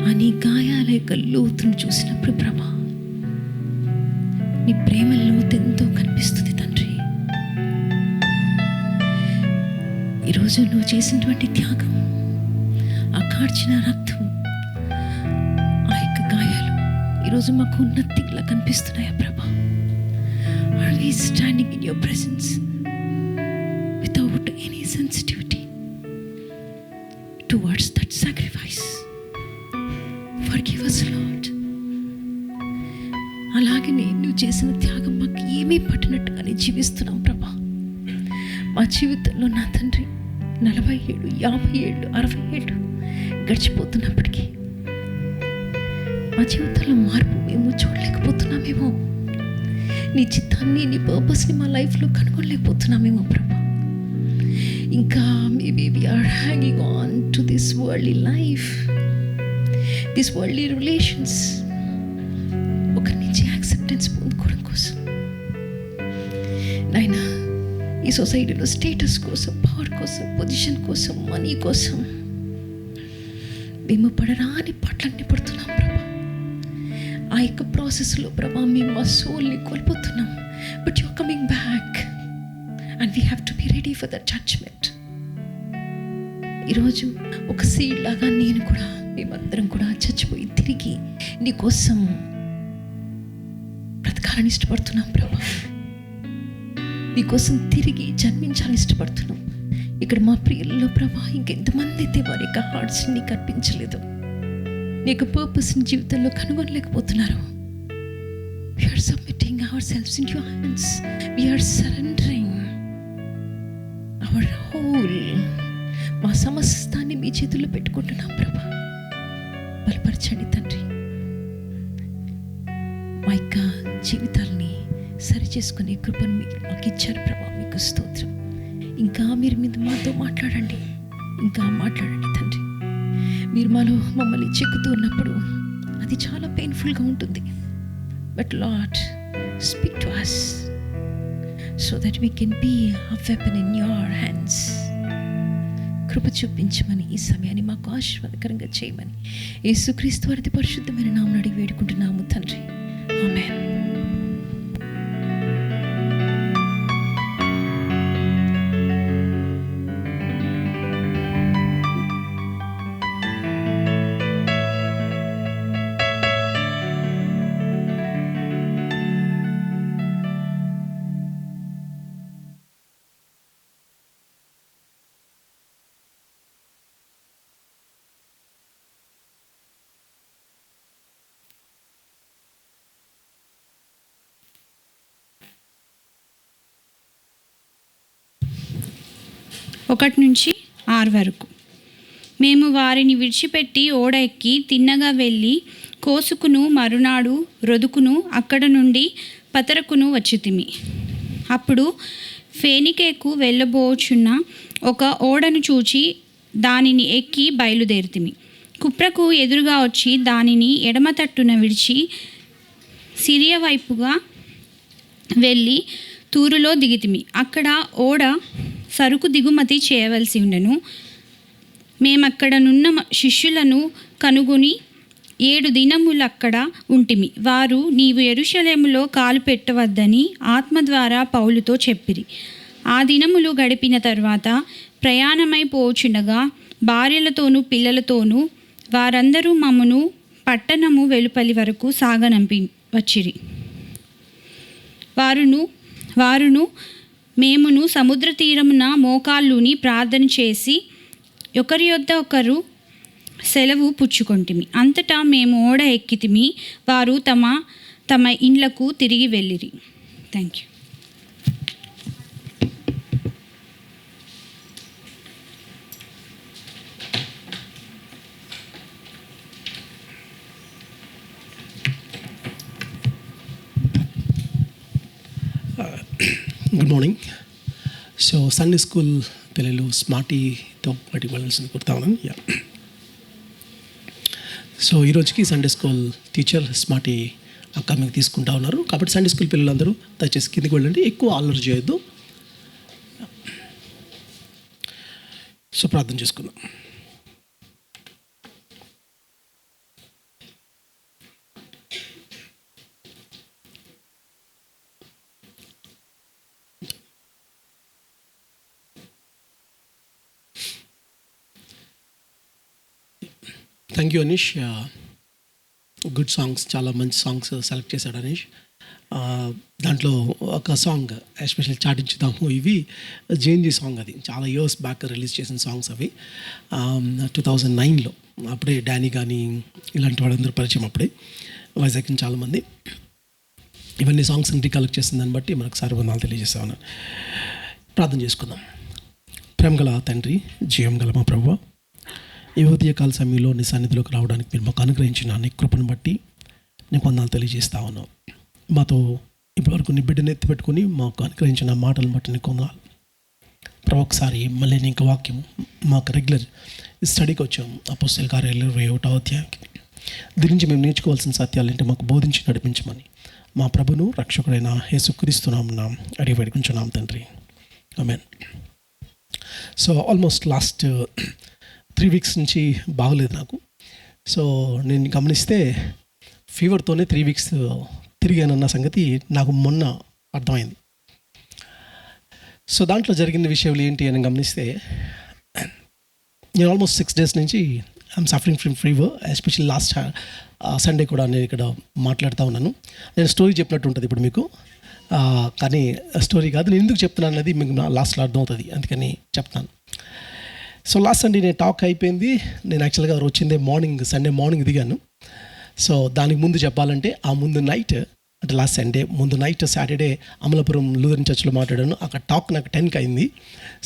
ఆ నీ గాయాల యొక్క లోతును చూసినప్పుడు ప్రభా, నీ ప్రేమ లోతు ఎంతో కనిపిస్తుంది తండ్రి. ఈరోజు నువ్వు చేసినటువంటి త్యాగం, ఆ కార్చిన రక్తం, ఆ యొక్క గాయాలు ఈరోజు మాకు ఉన్నతిలా కనిపిస్తున్నాయా ప్రభా? Are we standing in your presence without any sensitivity towards that sacrifice? Forgive us, Lord. అలాగే నువ్వు చేసిన త్యాగం మాకు ఏమీ పట్టినట్టుగానే జీవిస్తున్నాం ప్రభా. మా జీవితంలో నా తండ్రి 40 ఏళ్ళు, 50 ఏళ్ళు, 60 ఏళ్ళు గడిచిపోతున్నప్పటికీ మా జీవితంలో మార్పు మేము చూడలేకపోతున్నామేమో. నీ చిత్తాన్ని, నీ పర్పస్ని మా లైఫ్లో కనుగొనలేకపోతున్నామేమో ప్రభా. ఇంకా maybe we are hanging on to this worldly life, this worldly relations, ఒకరి నుంచి యాక్సెప్టెన్స్ పొందుకోవడం కోసం నాయనా, ఈ సొసైటీలో స్టేటస్ కోసం, పవర్ కోసం, పొజిషన్ కోసం, మనీ కోసం మేము పడరాని పాటలన్నీ పడుతున్నాం ప్రభా. ఆ యొక్క ప్రాసెస్లో ప్రభా మేము మా సోల్ని కోల్పోతున్నాం. But you are coming back and we have to be ready for the judgment. ఈరోజు ఒక సీడ్ లాగా నేను కూడా, మేమందరం కూడా చచ్చిపోయి తిరిగి నీ కోసం బ్రతకాలని ఇష్టపడుతున్నాం ప్రభా. నీ కోసం తిరిగి జన్మించాలని ఇష్టపడుతున్నాం. ఇక్కడ మా ప్రియుల్లో ప్రభా ఇంకెంతమంది అయితే వారి యొక్క హార్ట్స్ని నీకు అర్పించలేదు, నీ యొక్క పర్పస్ని జీవితంలో కనుగొనలేకపోతున్నారు. We are submitting ourselves into your hands. We are surrendering our whole, మా సమస్తాన్ని మీ చేతుల్లో పెట్టుకుంటున్నాం ప్రభా. బలపరచండి తండ్రి. మా యొక్క జీవితాల్ని సరిచేసుకునే కృపను మీరు మాకు ఇచ్చారు ప్రభా. మీకు స్తోత్రం. ఇంకా మీరు మాతో మాట్లాడండి, ఇంకా మాట్లాడండి తండ్రి. మీరు మమ్మల్ని చెక్కుతూ ఉన్నప్పుడు అది చాలా పెయిన్ఫుల్గా ఉంటుంది. But lord, speak to us so that we can be a weapon in your hands. కృప చూపించమని, ఈ సమయాన్ని మాకు ఆశీర్వాదకరంగా చేయమని యేసుక్రీస్తు వారి పరిశుద్ధమైన నామమున అడిగి వేడుకుంటున్నాము తండ్రి. ఆమేన్. ఒకటి నుంచి 6 వరకు. మేము వారిని విడిచిపెట్టి ఓడ ఎక్కి తిన్నగా వెళ్ళి కోసుకును మరునాడు రొదుకును అక్కడ నుండి పతరకును వచ్చితిమి. అప్పుడు ఫేనికేకు వెళ్ళబోచున్న ఒక ఓడను చూచి దానిని ఎక్కి బయలుదేరితిమి. కుప్రకు ఎదురుగా వచ్చి దానిని ఎడమ తట్టున విడిచి సిరియా వైపుగా వెళ్ళి తూరులో దిగితిమి. అక్కడ ఓడ సరుకు దిగుమతి చేయవలసి ఉండెను. మేమక్కడనున్న శిష్యులను కనుగొని 7 దినములు అక్కడ ఉంటిమి. వారు, నీవు యెరూషలేములో కాలు పెట్టవద్దని ఆత్మ ద్వారా పౌలుతో చెప్పిరి. ఆ దినములు గడిపిన తర్వాత ప్రయాణమై పోచుండగా భార్యలతోనూ పిల్లలతోనూ వారందరూ మమ్మను పట్టణము వెలుపలి వరకు సాగనంపి వచ్చిరి. వారును మేమును సముద్ర తీరమున మోకాళ్ళుని ప్రార్థన చేసి ఒకరి యొద్ద ఒకరు సెలవు పుచ్చుకొంటిమి. అంతటా మేము ఓడ ఎక్కితిమి. వారు తమ తమ ఇండ్లకు తిరిగి వెళ్ళిరి. Thank you. Good morning. So Sunday school పిల్లలు స్మార్టీతో బయటికి వెళ్ళాల్సింది కోరుతా ఉన్నాను. సో ఈరోజుకి సండే స్కూల్ టీచర్ స్మార్టీ అక్క మీకు తీసుకుంటా ఉన్నారు. కాబట్టి సండే స్కూల్ పిల్లలందరూ దయచేసి కిందికి వెళ్ళండి, ఎక్కువ అల్లరి చేయొద్దు. సో ప్రార్థన చేసుకుందాం. Thank you Anish. Good songs, చాలా మంచి సాంగ్స్ సెలెక్ట్ చేశాడు అనీష్. దాంట్లో ఒక సాంగ్ ఎస్పెషల్ చాటించుదాము, ఇవి జేఎన్జీ సాంగ్. అది చాలా ఇయర్స్ బ్యాక్ రిలీజ్ చేసిన సాంగ్స్ అవి. 2009లో అప్పుడే డానీ కానీ ఇలాంటి వాళ్ళందరూ పరిచయం అప్పుడే, వైజాగ్ చాలామంది. ఇవన్నీ సాంగ్స్ రీకలెక్ట్ చేసిన దాన్ని బట్టి మనకు సార్వందాలు తెలియజేస్తాను. ప్రార్థన చేసుకుందాం. ప్రేమగల తండ్రి, జీవం గల మా ప్రభువా, ఈ ఉదయకాల సమయంలో నీ సన్నిధిలోకి రావడానికి మీరు మాకు అనుగ్రహించిన నీ కృపను బట్టి నీ వందనాలు తెలియజేస్తా ఉన్నావు. మాతో ఇప్పటివరకు నీ బిడ్డను ఎత్తిపెట్టుకుని మాకు అనుగ్రహించిన మాటలను బట్టి నీకు వందనాలు ప్రభు. ఒకసారి మళ్ళీ నీకు వాక్యం మాకు రెగ్యులర్ స్టడీకి వచ్చాము. అపోస్తల కార్యాలు 21వ అధ్యాయానికి దీని నుంచి మేము నేర్చుకోవాల్సిన సత్యాలు ఏంటో మాకు బోధించి నడిపించమని మా ప్రభును రక్షకుడైన యేసుక్రీస్తునామమున అడిగి వేడుకుంటున్నాం తండ్రి, ఆమేన్. సో ఆల్మోస్ట్ లాస్ట్ 3 weeks నుంచి బాగలేదు నాకు. సో నేను గమనిస్తే ఫీవర్తోనే 3 weeks తిరిగానన్న సంగతి నాకు మొన్న అర్థమైంది. సో దాంట్లో జరిగిన విషయాలు ఏంటి అని గమనిస్తే, నేను ఆల్మోస్ట్ 6 days నుంచి I'm suffering from fever. Especially last Sunday కూడా నేను ఇక్కడ మాట్లాడుతూ ఉన్నాను. నేను స్టోరీ చెప్పినట్టు ఉంటుంది ఇప్పుడు మీకు, కానీ స్టోరీ కాదు. నేను ఎందుకు చెప్తున్నాను అన్నది మీకు లాస్ట్లో అర్థమవుతుంది, అందుకని చెప్తాను. సో లాస్ట్ సండే నేను టాక్ అయిపోయింది. నేను యాక్చువల్గా వచ్చిందే మార్నింగ్, సండే మార్నింగ్ దిగాను. సో దానికి ముందు చెప్పాలంటే ఆ ముందు నైట్, అంటే లాస్ట్ సండే ముందు నైట్ సాటర్డే అమలాపురం లూథరన్ చర్చ్లో మాట్లాడాను. అక్కడ టాక్ నాకు 10కి అయింది.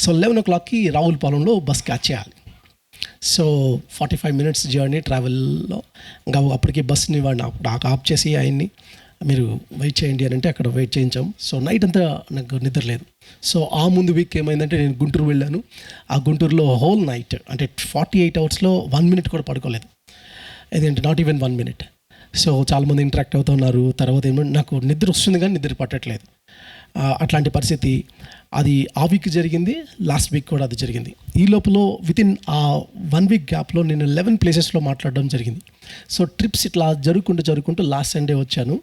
సో 11 o'clockకి రావులపాలెంలో బస్ క్యాచ్ చేయాలి. సో 45 minutes జర్నీ ట్రావెల్లో. ఇంకా అప్పటికి బస్ని వాడిని నాకు ఆఫ్ చేసి ఆయన్ని మీరు వెయిట్ చేయండి అని అంటే అక్కడ వెయిట్ చేయించాం. సో నైట్ అంతా నాకు నిద్ర లేదు. సో ఆ ముందు వీక్ ఏమైందంటే నేను గుంటూరు వెళ్ళాను. ఆ గుంటూరులో హోల్ నైట్ అంటే 48 hours 1 minute కూడా పడుకోలేదు. ఏదంటే నాట్ ఈవెన్ 1 minute. సో చాలామంది ఇంటరాక్ట్ అవుతున్నారు. తర్వాత ఏమో నాకు నిద్ర వస్తుంది కానీ నిద్ర పట్టట్లేదు. అట్లాంటి పరిస్థితి అది ఆ వీక్ జరిగింది, లాస్ట్ వీక్ కూడా అది జరిగింది. ఈ లోపల వితిన్ ఆ 1 week గ్యాప్లో నేను 11 places మాట్లాడడం జరిగింది. సో ట్రిప్స్ ఇట్లా జరుగుకుంటూ లాస్ట్ సండే వచ్చాను.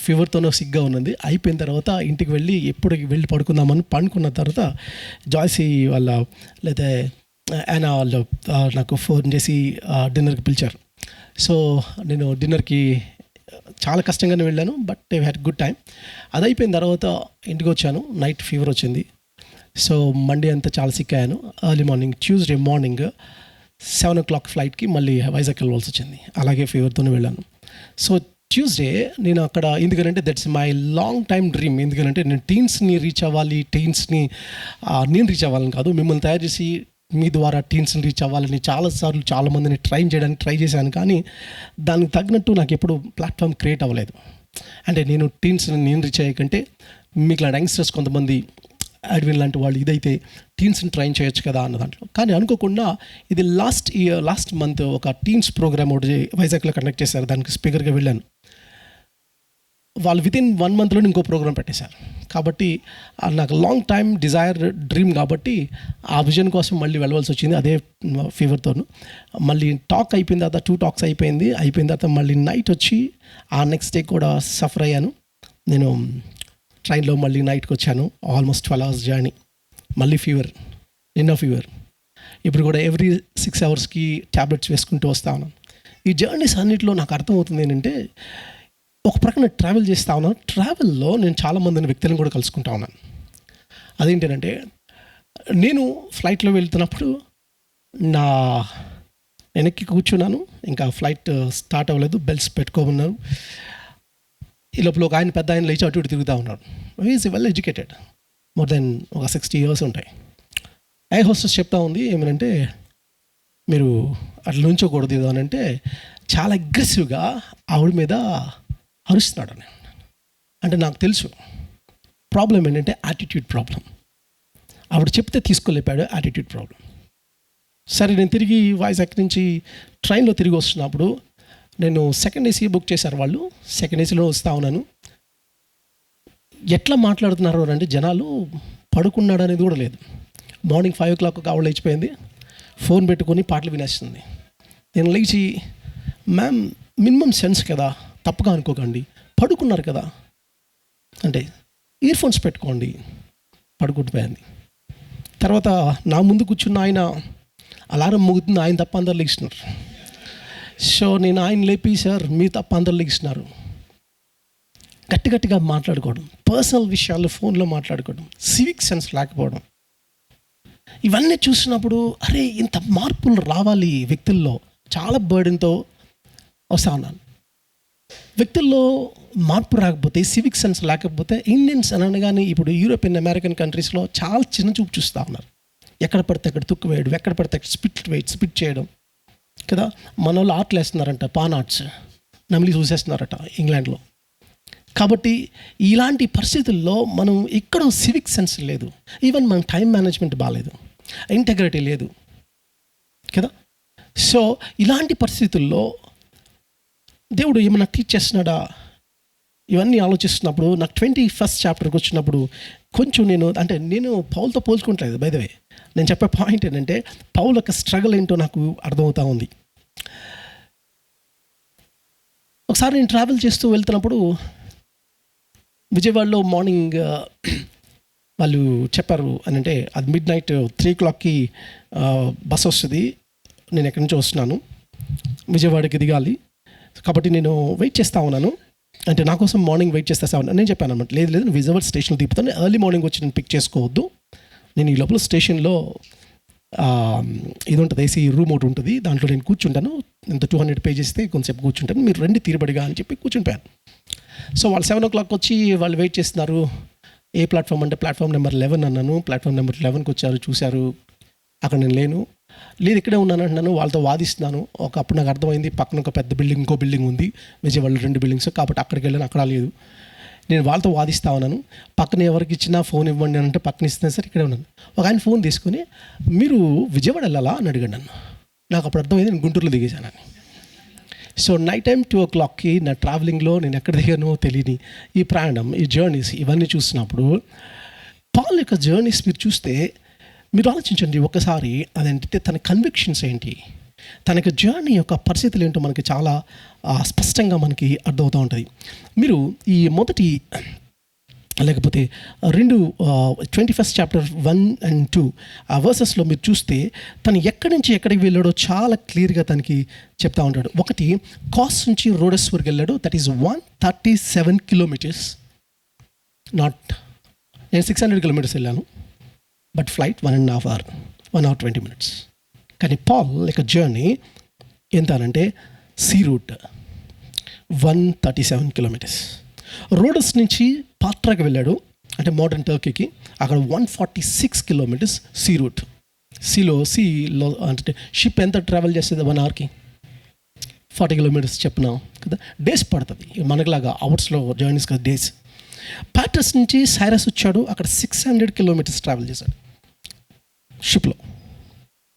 ఫీవర్తోనే సిగ్గా ఉన్నది. అయిపోయిన తర్వాత ఇంటికి వెళ్ళి పడుకుందామని పండుకున్న తర్వాత జాయ్సీ వాళ్ళ లేదా ఆయన వాళ్ళు నాకు ఫోన్ చేసి డిన్నర్కి పిలిచారు. సో నేను డిన్నర్కి చాలా కష్టంగానే వెళ్ళాను, but I had good time. అది అయిపోయిన తర్వాత ఇంటికి వచ్చాను. నైట్ ఫీవర్ వచ్చింది. సో మండే అంతా చాలా సిక్ అయ్యాను. Early morning Tuesday morning 7 o'clock ఫ్లైట్కి మళ్ళీ వైజాగ్ వెళ్ళవలసి వచ్చింది. అలాగే ఫీవర్తోనే వెళ్ళాను. సో ట్యూస్డే నేను అక్కడ, ఎందుకంటే that's my long time dream. ఎందుకంటే నేను టీన్స్ని రీచ్ అవ్వాలి, నేను రీచ్ అవ్వాలని కాదు, మిమ్మల్ని తయారు చేసి మీ ద్వారా టీన్స్ని రీచ్ అవ్వాలని చాలాసార్లు చాలామందిని ట్రై చేశాను. కానీ దానికి తగినట్టు నాకు ఎప్పుడు ప్లాట్ఫామ్ క్రియేట్ అవ్వలేదు. అంటే నేను టీన్స్ని రీచ్ అయ్యాకంటే మీకు లాంటి యంగ్స్టర్స్ కొంతమంది అడ్విన్ లాంటి వాళ్ళు ఇదైతే టీన్స్ని ట్రైన్ చేయొచ్చు కదా అన్న దాంట్లో. కానీ అనుకోకుండా ఇది లాస్ట్ మంత్ ఒక టీన్స్ ప్రోగ్రామ్ ఒకటి వైజాగ్లో కండక్ట్ చేశారు. దానికి స్పీకర్గా వెళ్ళాను. వాళ్ళు వితిన్ 1 monthలో ఇంకో ప్రోగ్రామ్ పెట్టేశారు. కాబట్టి నాకు లాంగ్ టైమ్ డిజైర్ డ్రీమ్ కాబట్టి ఆ విజన్ కోసం మళ్ళీ వెళ్ళవలసి వచ్చింది. అదే ఫీవర్తోను మళ్ళీ టాక్ అయిపోయిన తర్వాత 2 talks అయిపోయిన తర్వాత మళ్ళీ నైట్ వచ్చి ఆ నెక్స్ట్ డే కూడా సఫర్ అయ్యాను. నేను ట్రైన్లో మళ్ళీ నైట్కి వచ్చాను. Almost 12 hours journey. మళ్ళీ నిన్న ఫీవర్. ఇప్పుడు కూడా ఎవ్రీ 6 hours ట్యాబ్లెట్స్ వేసుకుంటూ వస్తా ఉన్నాను. ఈ జర్నీస్ అన్నింటిలో నాకు అర్థమవుతుంది ఏంటంటే, ఒక ప్రక్కన ట్రావెల్ చేస్తూ ఉన్నాను. ట్రావెల్లో నేను చాలామందిని వ్యక్తులను కూడా కలుసుకుంటా ఉన్నాను. అదేంటంటే, నేను ఫ్లైట్లో వెళ్తున్నప్పుడు నేను ఎక్కి కూర్చున్నాను. ఇంకా ఫ్లైట్ స్టార్ట్ అవ్వలేదు. బెల్స్ పెట్టుకోమన్నారు. ఈ లోపల ఒక ఆయన పెద్ద ఆయన లేచి అటు ఇటు తిరుగుతూ ఉన్నాడు. Is well educated, more than ఒక 60 years ఉంటాయి. ఎయిర్ హోస్టెస్ చెప్తా ఉంది ఏమనంటే, మీరు అట్లా నుంచోకూడదు అని అంటే చాలా అగ్రెసివ్గా ఆవిడ మీద అరుస్తున్నాడు. అంటే నాకు తెలుసు ప్రాబ్లం ఏంటంటే యాటిట్యూడ్ ప్రాబ్లం. ఆవిడ చెప్తే తీసుకోలేపాడు, యాటిట్యూడ్ ప్రాబ్లం. సరే నేను తిరిగి వైజాగ్ నుంచి ట్రైన్లో తిరిగి వస్తున్నప్పుడు నేను సెకండ్ AC బుక్ చేశారు వాళ్ళు. సెకండ్ ACలో వస్తూ ఉన్నాను. ఎట్లా మాట్లాడుతున్నారు అంటే జనాలు, పడుకున్నాడు అనేది కూడా లేదు. మార్నింగ్ 5 o'clock ఆవిడ లేచిపోయింది. ఫోన్ పెట్టుకొని పాటలు వినేస్తుంది. నేను లేచి, మ్యామ్ మినిమం సెన్స్ కదా, తప్పుగా అనుకోకండి, పడుకున్నారు కదా అంటే ఇయర్ ఫోన్స్ పెట్టుకోండి. పడుకుంటుపోయింది. తర్వాత నా ముందు కూర్చున్న ఆయన అలారం మోగుతుంది, ఆయన తప్ప అందరు లేచినారు. సో నేను ఆయన లేపి, సార్ మీరు తప్ప అందరు లెగిస్తున్నారు. గట్టిగా మాట్లాడుకోవడం, పర్సనల్ విషయాలు ఫోన్లో మాట్లాడుకోవడం, సివిక్ సెన్స్ లేకపోవడం, ఇవన్నీ చూసినప్పుడు అరే ఇంత మార్పులు రావాలి వ్యక్తుల్లో, చాలా బర్డెన్తో వస్తా ఉన్నాను. వ్యక్తుల్లో మార్పు రాకపోతే, సివిక్ సెన్స్ లేకపోతే, ఇండియన్స్ అనగానే ఇప్పుడు యూరోపియన్ అమెరికన్ కంట్రీస్లో చాలా చిన్న చూపు చూస్తూ ఉన్నారు. ఎక్కడ పడితే అక్కడ తుక్కు వేయడం, ఎక్కడ పడితే అక్కడ స్పిట్ చేయడం కదా. మన వాళ్ళు ఆర్ట్లు వేస్తున్నారంట, పాన్ ఆర్ట్స్, నమిలి చూసేస్తున్నారట ఇంగ్లాండ్లో. కాబట్టి ఇలాంటి పరిస్థితుల్లో మనం ఇక్కడ సివిక్ సెన్స్ లేదు, ఈవెన్ మన టైం మేనేజ్మెంట్ బాగాలేదు, ఇంటెగ్రిటీ లేదు కదా. సో ఇలాంటి పరిస్థితుల్లో దేవుడు ఏమైనా టీచ్ చేస్తున్నాడా, ఇవన్నీ ఆలోచిస్తున్నప్పుడు నాకు 21st చాప్టర్కి వచ్చినప్పుడు కొంచెం నేను పౌల్తో పోల్చుకుంటలేదు. బై ద వే నేను చెప్పే పాయింట్ ఏంటంటే, పౌల్ యొక్క స్ట్రగుల్ ఏంటో నాకు అర్థమవుతూ ఉంది. ఒకసారి నేను ట్రావెల్ చేస్తూ వెళ్తున్నప్పుడు విజయవాడలో మార్నింగ్ వాళ్ళు చెప్పారు అని అంటే, అది midnight 3 o'clockకి బస్ వస్తుంది, నేను ఎక్కడి నుంచో వస్తున్నాను, విజయవాడకి దిగాలి, కాబట్టి నేను వెయిట్ చేస్తూ ఉన్నాను. అంటే నా కోసం మార్నింగ్ వెయిట్ చేస్తా ఉన్నాను. నేను చెప్పాను అనమాట, లేదు నేను విజయవాడ స్టేషన్లో దిగుతాను, ఎర్లీ మార్నింగ్ వచ్చి నేను పిక్ చేసుకోవద్దు, నేను ఈ లోపల స్టేషన్లో ఇది ఉంటుంది, ఏసీ రూమ్ ఒకటి ఉంటుంది, దాంట్లో నేను కూర్చుంటాను, ఇంత 200 pages కొంతసేపు కూర్చుంటాను, మీరు రండి తీరుబడిగా అని చెప్పి కూర్చుంటాను. సో వాళ్ళు 7 o'clock వచ్చి వాళ్ళు వెయిట్ చేస్తున్నారు. ఏ ప్లాట్ఫామ్ అంటే ప్లాట్ఫామ్ నెంబర్ 11 అన్నాను. ప్లాట్ఫామ్ నెంబర్ 11కి వచ్చారు, చూశారు, అక్కడ నేను లేను, లేదు ఇక్కడే ఉన్నాను అంటున్నాను. వాళ్ళతో వాదిస్తున్నాను. అప్పుడు నాకు అర్థమైంది, పక్కన ఒక పెద్ద బిల్డింగ్, ఇంకో బిల్డింగ్ ఉంది, విజయవాడలో 2 buildings, కాబట్టి అక్కడికి వెళ్ళాను, అక్కడ లేదు. నేను వాళ్ళతో వాదిస్తా ఉన్నాను. పక్కన ఎవరికి ఇచ్చినా ఫోన్ ఇవ్వండి అని అంటే పక్కన ఇస్తున్నా, సార్ ఇక్కడే ఉన్నాను. ఒక ఆయన ఫోన్ తీసుకొని, మీరు విజయవాడ వెళ్ళాలా అని అడిగాడు నన్ను. నాకు అప్పుడు అర్థమైంది నేను గుంటూరులో దిగేశానని. సో నైట్ టైం 2 o'clockకి నా ట్రావెలింగ్లో నేను ఎక్కడ దిగానో తెలియని ఈ ప్రయాణం, ఈ జర్నీస్ ఇవన్నీ చూసినప్పుడు, పౌల్ యొక్క జర్నీస్ మీరు చూస్తే మీరు ఆలోచించండి ఒకసారి. అదేంటంటే తన కన్విక్షన్స్ ఏంటి, తనకి జర్నీ యొక్క పరిస్థితులు ఏంటో మనకి చాలా స్పష్టంగా మనకి అర్థమవుతూ ఉంటుంది. మీరు ఈ మొదటి లేకపోతే 21st chapter 1 and 2 ఆ వర్సెస్లో మీరు చూస్తే తను ఎక్కడి నుంచి ఎక్కడికి వెళ్ళాడో చాలా క్లియర్గా తనకి చెప్తా ఉంటాడు. ఒకటి, కాస్ నుంచి రోడస్ వరకు వెళ్ళాడు, దట్ ఈస్ 137 kilometers. నేను 600 kilometers వెళ్ళాను, but flight 1.5 hours, 1 hour 20 minutes. కానీ పాల్ లైక్ జర్నీ ఎంత అంటే సీ రూట్ 137 kilometers. రోడస్ నుంచి పాట్రాకి వెళ్ళాడు, అంటే మోడర్న్ టర్కీకి, అక్కడ 146 kilometers సీ రూట్. సీలో అంటే షిప్ ఎంత ట్రావెల్ చేస్తుంది 1 hourకి? 40 kilometers చెప్పినాం కదా. డేస్ పడుతుంది, మనకులాగా అవర్స్లో జర్నీస్ కదా, డేస్. పాట్రస్ నుంచి సైరస్ వచ్చాడు, అక్కడ 600 kilometers ట్రావెల్ చేశాడు షిప్లో.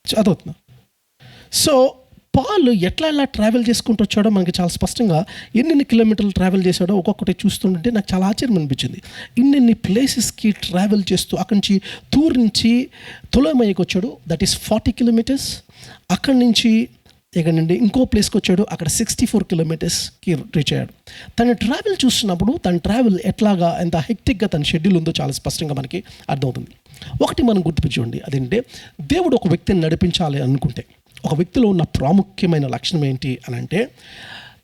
అదవుతున్నా. సో పాల్ ఎట్లా ట్రావెల్ చేసుకుంటూ వచ్చాడో మనకి చాలా స్పష్టంగా, ఎన్ని కిలోమీటర్లు ట్రావెల్ చేశాడో ఒక్కొక్కటి చూస్తుంటే నాకు చాలా ఆశ్చర్యం అనిపించింది. ఇన్ని ప్లేసెస్కి ట్రావెల్ చేస్తూ అక్కడి నుంచి తూర్ నుంచి తొలమయ్యకి వచ్చాడు, దట్ ఈస్ 40 kilometers. అక్కడి నుంచి ఇక్కడ నుండి ఇంకో ప్లేస్కి వచ్చాడు, అక్కడ 64 kilometersకి రీచ్ అయ్యాడు. తన ట్రావెల్ చూస్తున్నప్పుడు తన ట్రావెల్ ఎట్లాగా ఎంత హెక్టిక్గా తన షెడ్యూల్ ఉందో చాలా స్పష్టంగా మనకి అర్థమవుతుంది. ఒకటి మనం గుర్తుపెట్టుకోండి, అదేంటే దేవుడు ఒక వ్యక్తిని నడిపించాలి అనుకుంటే ఒక వ్యక్తిలో ఉన్న ప్రాముఖ్యమైన లక్షణం ఏంటి అని అంటే,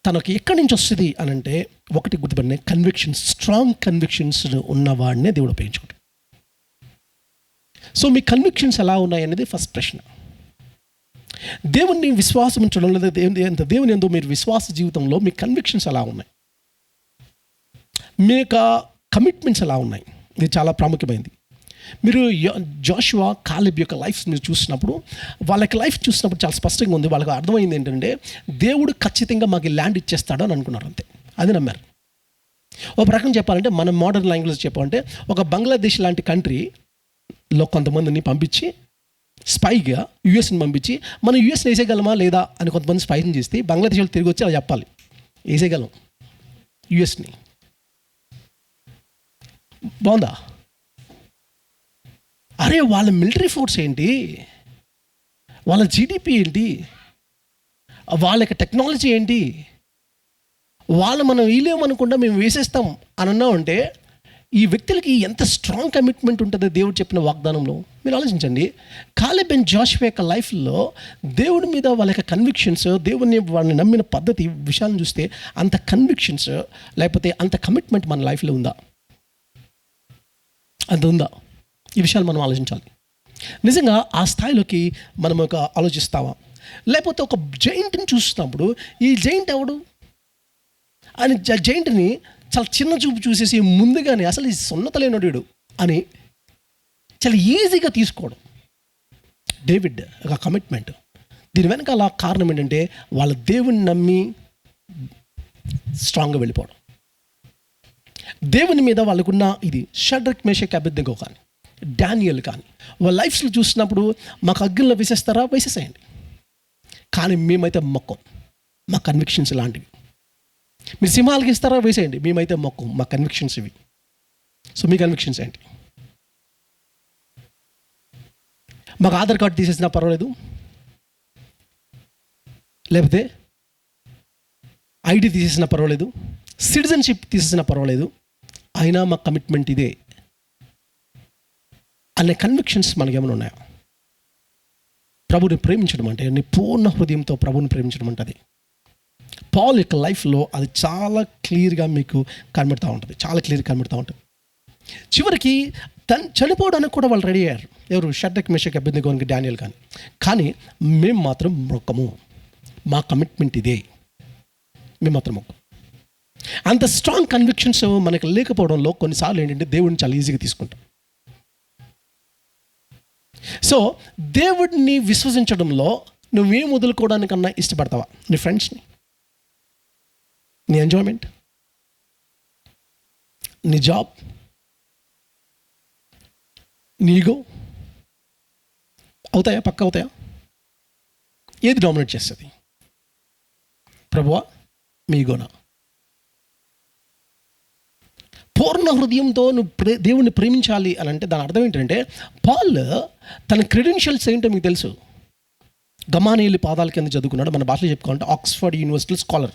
తనకు ఎక్కడి నుంచి వస్తుంది అని అంటే, ఒకటి గుర్తుపడిన కన్విక్షన్స్, స్ట్రాంగ్ కన్విక్షన్స్ ఉన్నవాడినే దేవుడు ఉపయోగించుకుంటాడు. సో మీ కన్విక్షన్స్ ఎలా ఉన్నాయి అనేది ఫస్ట్ ప్రశ్న. దేవుణ్ణి విశ్వాసం ఉంచడం లేదా దేవుని యందు మీరు విశ్వాస జీవితంలో మీ కన్విక్షన్స్ ఎలా ఉన్నాయి, మీ యొక్క కమిట్మెంట్స్ ఎలా ఉన్నాయి, ఇది చాలా ప్రాముఖ్యమైనది. మీరు జోషువా, కాలెబ్ యొక్క లైఫ్ మీరు చూసినప్పుడు, వాళ్ళ యొక్క లైఫ్ చూసినప్పుడు చాలా స్పష్టంగా ఉంది. వాళ్ళకి అర్థమైంది ఏంటంటే, దేవుడు ఖచ్చితంగా మాకు ల్యాండ్ ఇచ్చేస్తాడు అని అనుకున్నారు, అంతే, అది నమ్మారు. ఒక రకం చెప్పాలంటే, మన మోడర్న్ లాంగ్వేజ్ చెప్పాలంటే, ఒక బంగ్లాదేశ్ లాంటి కంట్రీలో కొంతమందిని పంపించి స్పైగా యూఎస్ని పంపించి, మనం యూఎస్ని వేసేయగలమా లేదా అని కొంతమంది స్పైని చేస్తే, బంగ్లాదేశ్ వాళ్ళు తిరిగి వచ్చి అలా చెప్పాలి, వేసేయగలం యూఎస్ని. బాగుందా? అరే వాళ్ళ మిలిటరీ ఫోర్స్ ఏంటి, వాళ్ళ జీడిపి ఏంటి, వాళ్ళ యొక్క టెక్నాలజీ ఏంటి, వాళ్ళు మనం వీలేమనుకుండా మేము వేసేస్తాం అని అన్నామంటే ఈ వ్యక్తులకి ఎంత స్ట్రాంగ్ కమిట్మెంట్ ఉంటుందో దేవుడు చెప్పిన వాగ్దానంలో. మీరు ఆలోచించండి, కాలేబ్ అండ్ జాషువా యొక్క లైఫ్లో దేవుడి మీద వాళ్ళ యొక్క కన్విక్షన్స్, దేవుడిని వాళ్ళని నమ్మిన పద్ధతి విషయాలను చూస్తే అంత కన్విక్షన్స్ లేకపోతే అంత కమిట్మెంట్ మన లైఫ్లో ఉందా? అంత ఉందా? ఈ విషయాలు మనం ఆలోచించాలి. నిజంగా ఆ స్థాయిలోకి మనం ఒక ఆలోచిస్తావా? లేకపోతే ఒక జైంట్ని చూస్తున్నప్పుడు ఈ జైంట్ ఎవడు అని జైంట్ని చాలా చిన్న చూపు చూసేసి ముందుగానే అసలు ఈ సున్నత లేనోడు అని చాలా ఈజీగా తీసుకోవడం. డేవిడ్ ఒక కమిట్మెంట్. దీని వెనకాల కారణం ఏంటంటే వాళ్ళ దేవుని నమ్మి స్ట్రాంగ్గా వెళ్ళిపోవడం. దేవుని మీద వాళ్ళకున్న ఇది. షడ్రక్ మేషక్ అబేద్నెగో కానీ, డానియల్ కానీ వాళ్ళ లైఫ్స్లో చూసినప్పుడు మాకు అగ్నిలో వేసేస్తారా, వేసేసేయండి, కానీ మేమైతే మొక్కం, మా కన్విక్షన్స్ ఇలాంటివి. మీరు సింహాలకి ఇస్తారా, వేసేయండి, మేమైతే మొక్కం, మా కన్విక్షన్స్ ఇవి. సో మీ కన్విక్షన్స్ ఏంటి? మాకు ఆధార్ కార్డు తీసేసినా పర్వాలేదు, లేకపోతే ఐడి తీసేసినా పర్వాలేదు, సిటిజన్షిప్ తీసేసినా పర్వాలేదు, అయినా మా కమిట్మెంట్ ఇదే అనే కన్విక్షన్స్ మనకేమైనా ఉన్నాయా? ప్రభుని ప్రేమించడం అంటే నీ పూర్ణ హృదయంతో ప్రభుని ప్రేమించడం అంటే అది. పాల్ యొక్క లైఫ్లో అది చాలా క్లియర్గా మీకు కనబడుతూ ఉంటుంది, చాలా క్లియర్గా కనబడుతూ ఉంటుంది. చివరికి చనిపోవడానికి కూడా వాళ్ళు రెడీ అయ్యారు. ఎవరు? షడ్రక్ మేషక్ అబేద్నెగో డానియల్ కానీ మేము మాత్రం మొక్కము, మా కమిట్మెంట్ ఇదే, మేము మాత్రం మొక్కం. అంత స్ట్రాంగ్ కన్విక్షన్స్ మనకు లేకపోవడంలో కొన్నిసార్లు ఏంటంటే దేవుడిని చాలా ఈజీగా తీసుకుంటాం. సో దేవుడిని విశ్వసించడంలో నువ్వేం వదులుకోవడానికన్నా ఇష్టపడతావా? నీ ఫ్రెండ్స్ని, నీ ఎంజాయ్మెంట్, నీ జాబ్, నీ ఈగో అవుతాయా? పక్క అవుతాయా? ఏది డామినేట్ చేస్తుంది? ప్రభువా, మీ ఈగోనా? పూర్ణ హృదయంతో నువ్వు దేవుణ్ణి ప్రేమించాలి అని అంటే దాని అర్థం ఏంటంటే, పాల్ తన క్రెడెన్షియల్స్ ఏంటో మీకు తెలుసు. గమాలీయేలు పాదాల కింద చదువుకున్నాడు. మన భాషలో చెప్పుకోవాలంటే ఆక్స్ఫర్డ్ యూనివర్సిటీ స్కాలర్.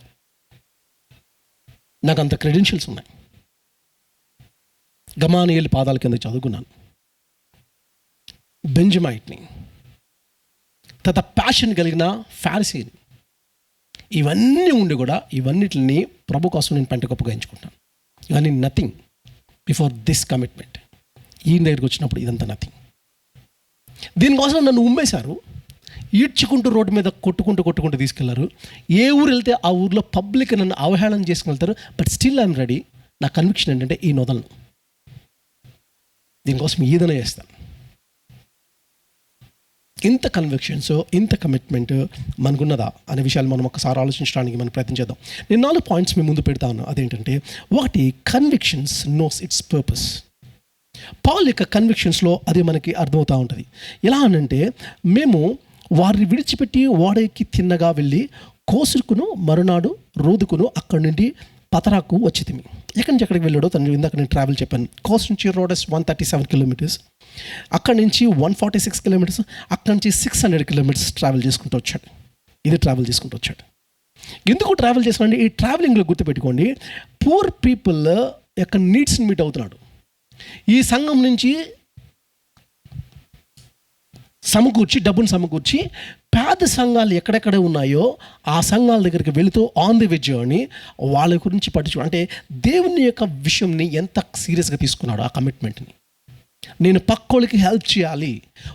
నాకు అంత క్రెడెన్షియల్స్ ఉన్నాయి. గమాలీయేలు పాదాల కింద చదువుకున్నాను. బెంజమైట్ని, తర్వాత ప్యాషన్ కలిగిన ఫారిసీని, ఇవన్నీ ఉండి కూడా ఇవన్నిటిని ప్రభు కోసం నేను పెంట గొప్పగా ఎంచుకుంటాను. ఇవన్నీ నథింగ్ బిఫోర్ దిస్ కమిట్మెంట్. ఈయన దగ్గరికి వచ్చినప్పుడు ఇదంతా నథింగ్. దీనికోసం నన్ను ఉమ్మేశారు, ఈడ్చుకుంటూ రోడ్డు మీద కొట్టుకుంటూ తీసుకెళ్లారు. ఏ ఊరు వెళ్తే ఆ ఊర్లో పబ్లిక్ నన్ను అవహేళన చేసుకుని వెళ్తారు. But still I'm ready. నా కన్విక్షన్ ఏంటంటే ఈ నొదలను, దీనికోసం ఏదైనా చేస్తాను. ఇంత కన్విక్షన్స్, ఇంత కమిట్మెంట్ మనకున్నదా అనే విషయాలు మనం ఒకసారి ఆలోచించడానికి మనం ప్రయత్నించేద్దాం. నేను 4 పాయింట్స్ మీ ముందు పెడతాను. అదేంటంటే, 1, convictions knows its purpose. Paul యొక్క కన్విక్షన్స్లో అది మనకి అర్థమవుతూ ఉంటుంది. ఎలా అనంటే, మేము వారిని విడిచిపెట్టి ఓడెక్కి తిన్నగా వెళ్ళి కోసుకును మరునాడు రోదుకును అక్కడి నుండి పతరాకు వచ్చితిమి. ఎక్కడి నుంచి ఎక్కడికి వెళ్ళాడో తను ఇందాక నేను ట్రావెల్ చెప్పాను. కోస్ట్ నుంచి రోడస్ 137 కిలోమీటర్స్, అక్కడి నుంచి 146 కిలోమీటర్స్, అక్కడి నుంచి 600 కిలోమీటర్స్ ట్రావెల్ చేసుకుంటూ వచ్చాడు. ఇది ట్రావెల్ చేసుకుంటూ వచ్చాడు. ఎందుకు ట్రావెల్ చేసుకోండి? ఈ ట్రావెలింగ్లో గుర్తుపెట్టుకోండి, పూర్ పీపుల్ యొక్క నీడ్స్ని మీట్ అవుతున్నాడు. ఈ సంఘం నుంచి డబ్బును సమకూర్చి పేద సంఘాలు ఎక్కడెక్కడ ఉన్నాయో ఆ సంఘాల దగ్గరికి వెళుతూ ఆన్ ది వే జర్నీ వాళ్ళ గురించి పట్టించు. అంటే దేవుని యొక్క విషయంని ఎంత సీరియస్గా తీసుకున్నాడు, ఆ కమిట్మెంట్ని. నేను పక్కోళ్ళకి హెల్ప్ చేయాలి,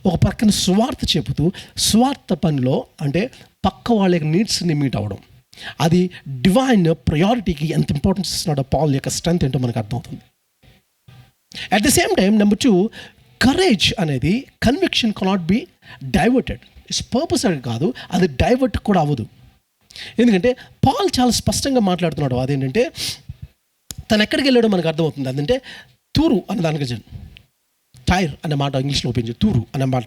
ఒక పక్కన స్వార్థ చెబుతూ స్వార్థ పనిలో అంటే పక్క వాళ్ళ యొక్క నీడ్స్ని మీట్ అవ్వడం, అది డివైన్ ప్రయారిటీకి ఎంత ఇంపార్టెన్స్ ఇస్తున్నాడో పాల్ యొక్క స్ట్రెంత్ ఏంటో మనకు అర్థమవుతుంది. At the same time, number 2, courage అనేది conviction cannot be diverted. It's purpose అని కాదు, అది డైవర్ట్ కూడా అవ్వదు. ఎందుకంటే పాల్ చాలా స్పష్టంగా మాట్లాడుతున్నాడు. అదేంటంటే, తను ఎక్కడికి వెళ్ళాడో మనకు అర్థమవుతుంది. అదంటే తూరు అనే దానికి, టైర్ అనే మాట ఇంగ్లీష్లో ఉపయోగించి తూరు అనే మాట.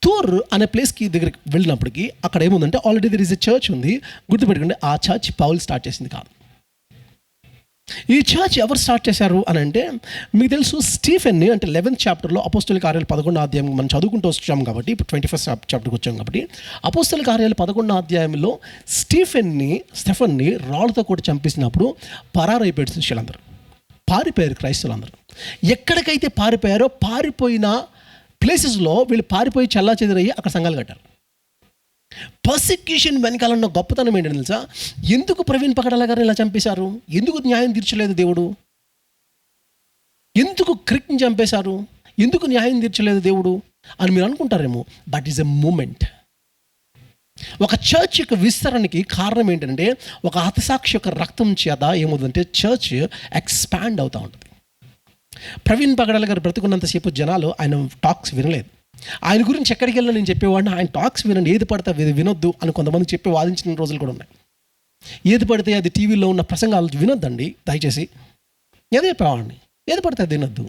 తూరు అనే ప్లేస్కి దగ్గరికి వెళ్ళినప్పటికీ అక్కడ ఏముందంటే already there is a church ఉంది. గుర్తుపెట్టుకోండి, ఆ చర్చ్ పౌల్ స్టార్ట్ చేసింది కాదు. ఈ చర్చ్ ఎవరు స్టార్ట్ చేశారు అని అంటే, మీకు తెలుసు, స్టీఫెన్ని అంటే 11th చాప్టర్లో అపోస్తల కార్యాలు 11వ అధ్యాయం మనం చదువుకుంటూ వచ్చాం కాబట్టి, ఇప్పుడు 21st చాప్టర్కి వచ్చాం కాబట్టి, అపోస్తల కార్యాలు 11వ అధ్యాయంలో స్టెఫన్ని రాళ్ళతో కూడా చంపేసినప్పుడు పరారైపోయాడు శిష్యులందరూ. పారిపోయారు క్రైస్తవులు అందరూ. ఎక్కడికైతే పారిపోయారో పారిపోయిన ప్లేసెస్లో వీళ్ళు పారిపోయి చల్లా చెదిరయ్యి అక్కడ సంఘాలు కట్టారు. పర్సిక్యూషన్ వెనకాల ఉన్న గొప్పతనం ఏంటని తెలుసా? ఎందుకు ప్రవీణ్ పగడాల గారిని ఇలా చంపేశారు? ఎందుకు న్యాయం తీర్చలేదు దేవుడు? ఎందుకు క్రిక్ని చంపేశారు? ఎందుకు న్యాయం తీర్చలేదు దేవుడు అని మీరు అనుకుంటారేమో. But is a moment. ఒక చర్చ్ యొక్క విస్తరణకి కారణం ఏంటంటే ఒక హతసాక్షి యొక్క రక్తం చేత ఏమవుతుందంటే చర్చ్ ఎక్స్పాండ్ అవుతూ ఉంటుంది. ప్రవీణ్ పగడాల గారు బ్రతుకున్నంతసేపు జనాలు ఆయన టాక్స్ వినలేదు. ఆయన గురించి ఎక్కడికి వెళ్ళినా నేను చెప్పేవాడిని, ఆయన టాక్స్ వినండి, ఏది పడితే వినొద్దు అని కొంతమంది చెప్పి వాదించిన రోజులు కూడా ఉన్నాయి. ఏది పడితే అది టీవీలో ఉన్న ప్రసంగాలు వినొద్దండి దయచేసి, ఏదో చెప్పేవాడిని, ఏది పడితే అది వినొద్దు.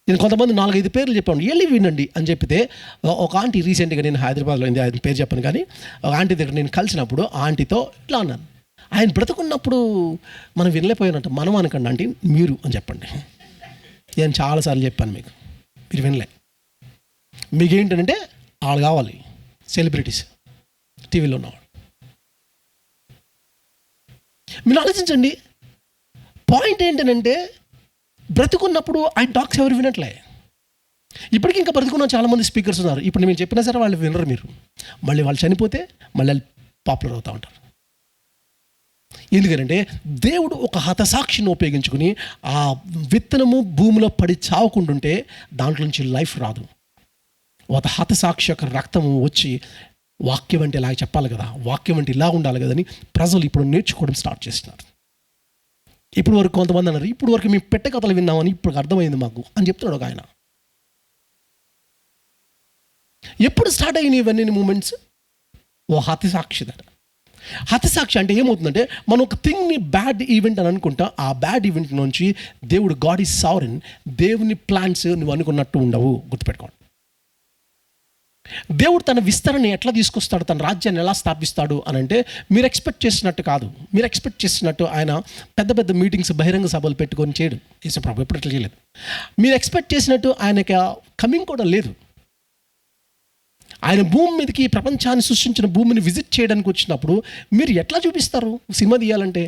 నేను కొంతమంది 4-5 పేర్లు చెప్పాను, వెళ్ళి వినండి అని చెప్పితే ఒక ఆంటీ రీసెంట్గా నేను హైదరాబాద్లో ఉంది, ఆయన పేరు చెప్పాను కానీ ఒక ఆంటీ దగ్గర నేను కలిసినప్పుడు ఆంటీతో ఇట్లా అన్నాను, ఆయన బ్రతుకున్నప్పుడు మనం వినలేకపోయానంట. మనం అనకండి ఆంటీ, మీరు అని చెప్పండి. నేను చాలాసార్లు చెప్పాను మీకు, మీరు వినలే. మీకేంటంటే వాళ్ళు కావాలి, సెలబ్రిటీస్, టీవీలో ఉన్నవాడు. మీరు ఆలోచించండి. పాయింట్ ఏంటంటే బ్రతుకున్నప్పుడు ఆయన టాక్స్ ఎవరు వినట్లే. ఇప్పటికీ ఇంకా బ్రతుకున్న చాలామంది స్పీకర్స్ ఉన్నారు. ఇప్పుడు నేను చెప్పినా సరే వాళ్ళు వినరు. మీరు మళ్ళీ వాళ్ళు చనిపోతే మళ్ళీ పాపులర్ అవుతూ ఉంటారు. ఎందుకంటే దేవుడు ఒక హతసాక్షిని ఉపయోగించుకుని ఆ విత్తనము భూమిలో పడి చావకుంటుంటే దాంట్లో నుంచి లైఫ్ రాదు. ఒక హతసాక్షి యొక్క రక్తము వచ్చి వాక్యం అంటే ఇలా చెప్పాలి కదా, వాక్యం అంటే ఇలా ఉండాలి కదని ప్రజలు ఇప్పుడు నేర్చుకోవడం స్టార్ట్ చేస్తున్నారు. ఇప్పుడు వరకు కొంతమంది అన్నారు, ఇప్పుడు వరకు మేము పెట్టే కథలు విన్నామని ఇప్పుడు అర్థమైంది మాకు అని చెప్తున్నాడు ఒక ఆయన. ఎప్పుడు స్టార్ట్ అయినాయి ఇవన్నీ మూమెంట్స్? ఓ హతసాక్షి దగ్గర. హతసాక్షి అంటే ఏమవుతుందంటే మనం ఒక థింగ్ని బ్యాడ్ ఈవెంట్ అని అనుకుంటా, ఆ బ్యాడ్ ఈవెంట్ నుంచి దేవుడు గాడ్ ఈజ్ సావరెన్, దేవుని ప్లాన్స్ నువ్వు అనుకున్నట్టు ఉండవు. గుర్తుపెట్టుకోండి. దేవుడు తన విస్తరణని ఎట్లా తీసుకొస్తాడు, తన రాజ్యాన్ని ఎలా స్థాపిస్తాడు అని అంటే మీరు ఎక్స్పెక్ట్ చేసినట్టు కాదు. మీరు ఎక్స్పెక్ట్ చేసినట్టు ఆయన పెద్ద పెద్ద మీటింగ్స్, బహిరంగ సభలు పెట్టుకొని చేయడు. యేసుప్రభు ఎప్పుడు ఎట్లా చేయలేదు. మీరు ఎక్స్పెక్ట్ చేసినట్టు ఆయనకి కమింగ్ కూడా లేదు. ఆయన భూమి మీదకి, ప్రపంచాన్ని సృష్టించిన భూమిని విజిట్ చేయడానికి వచ్చినప్పుడు మీరు ఎట్లా చూపిస్తారు? సినిమా తీయాలంటే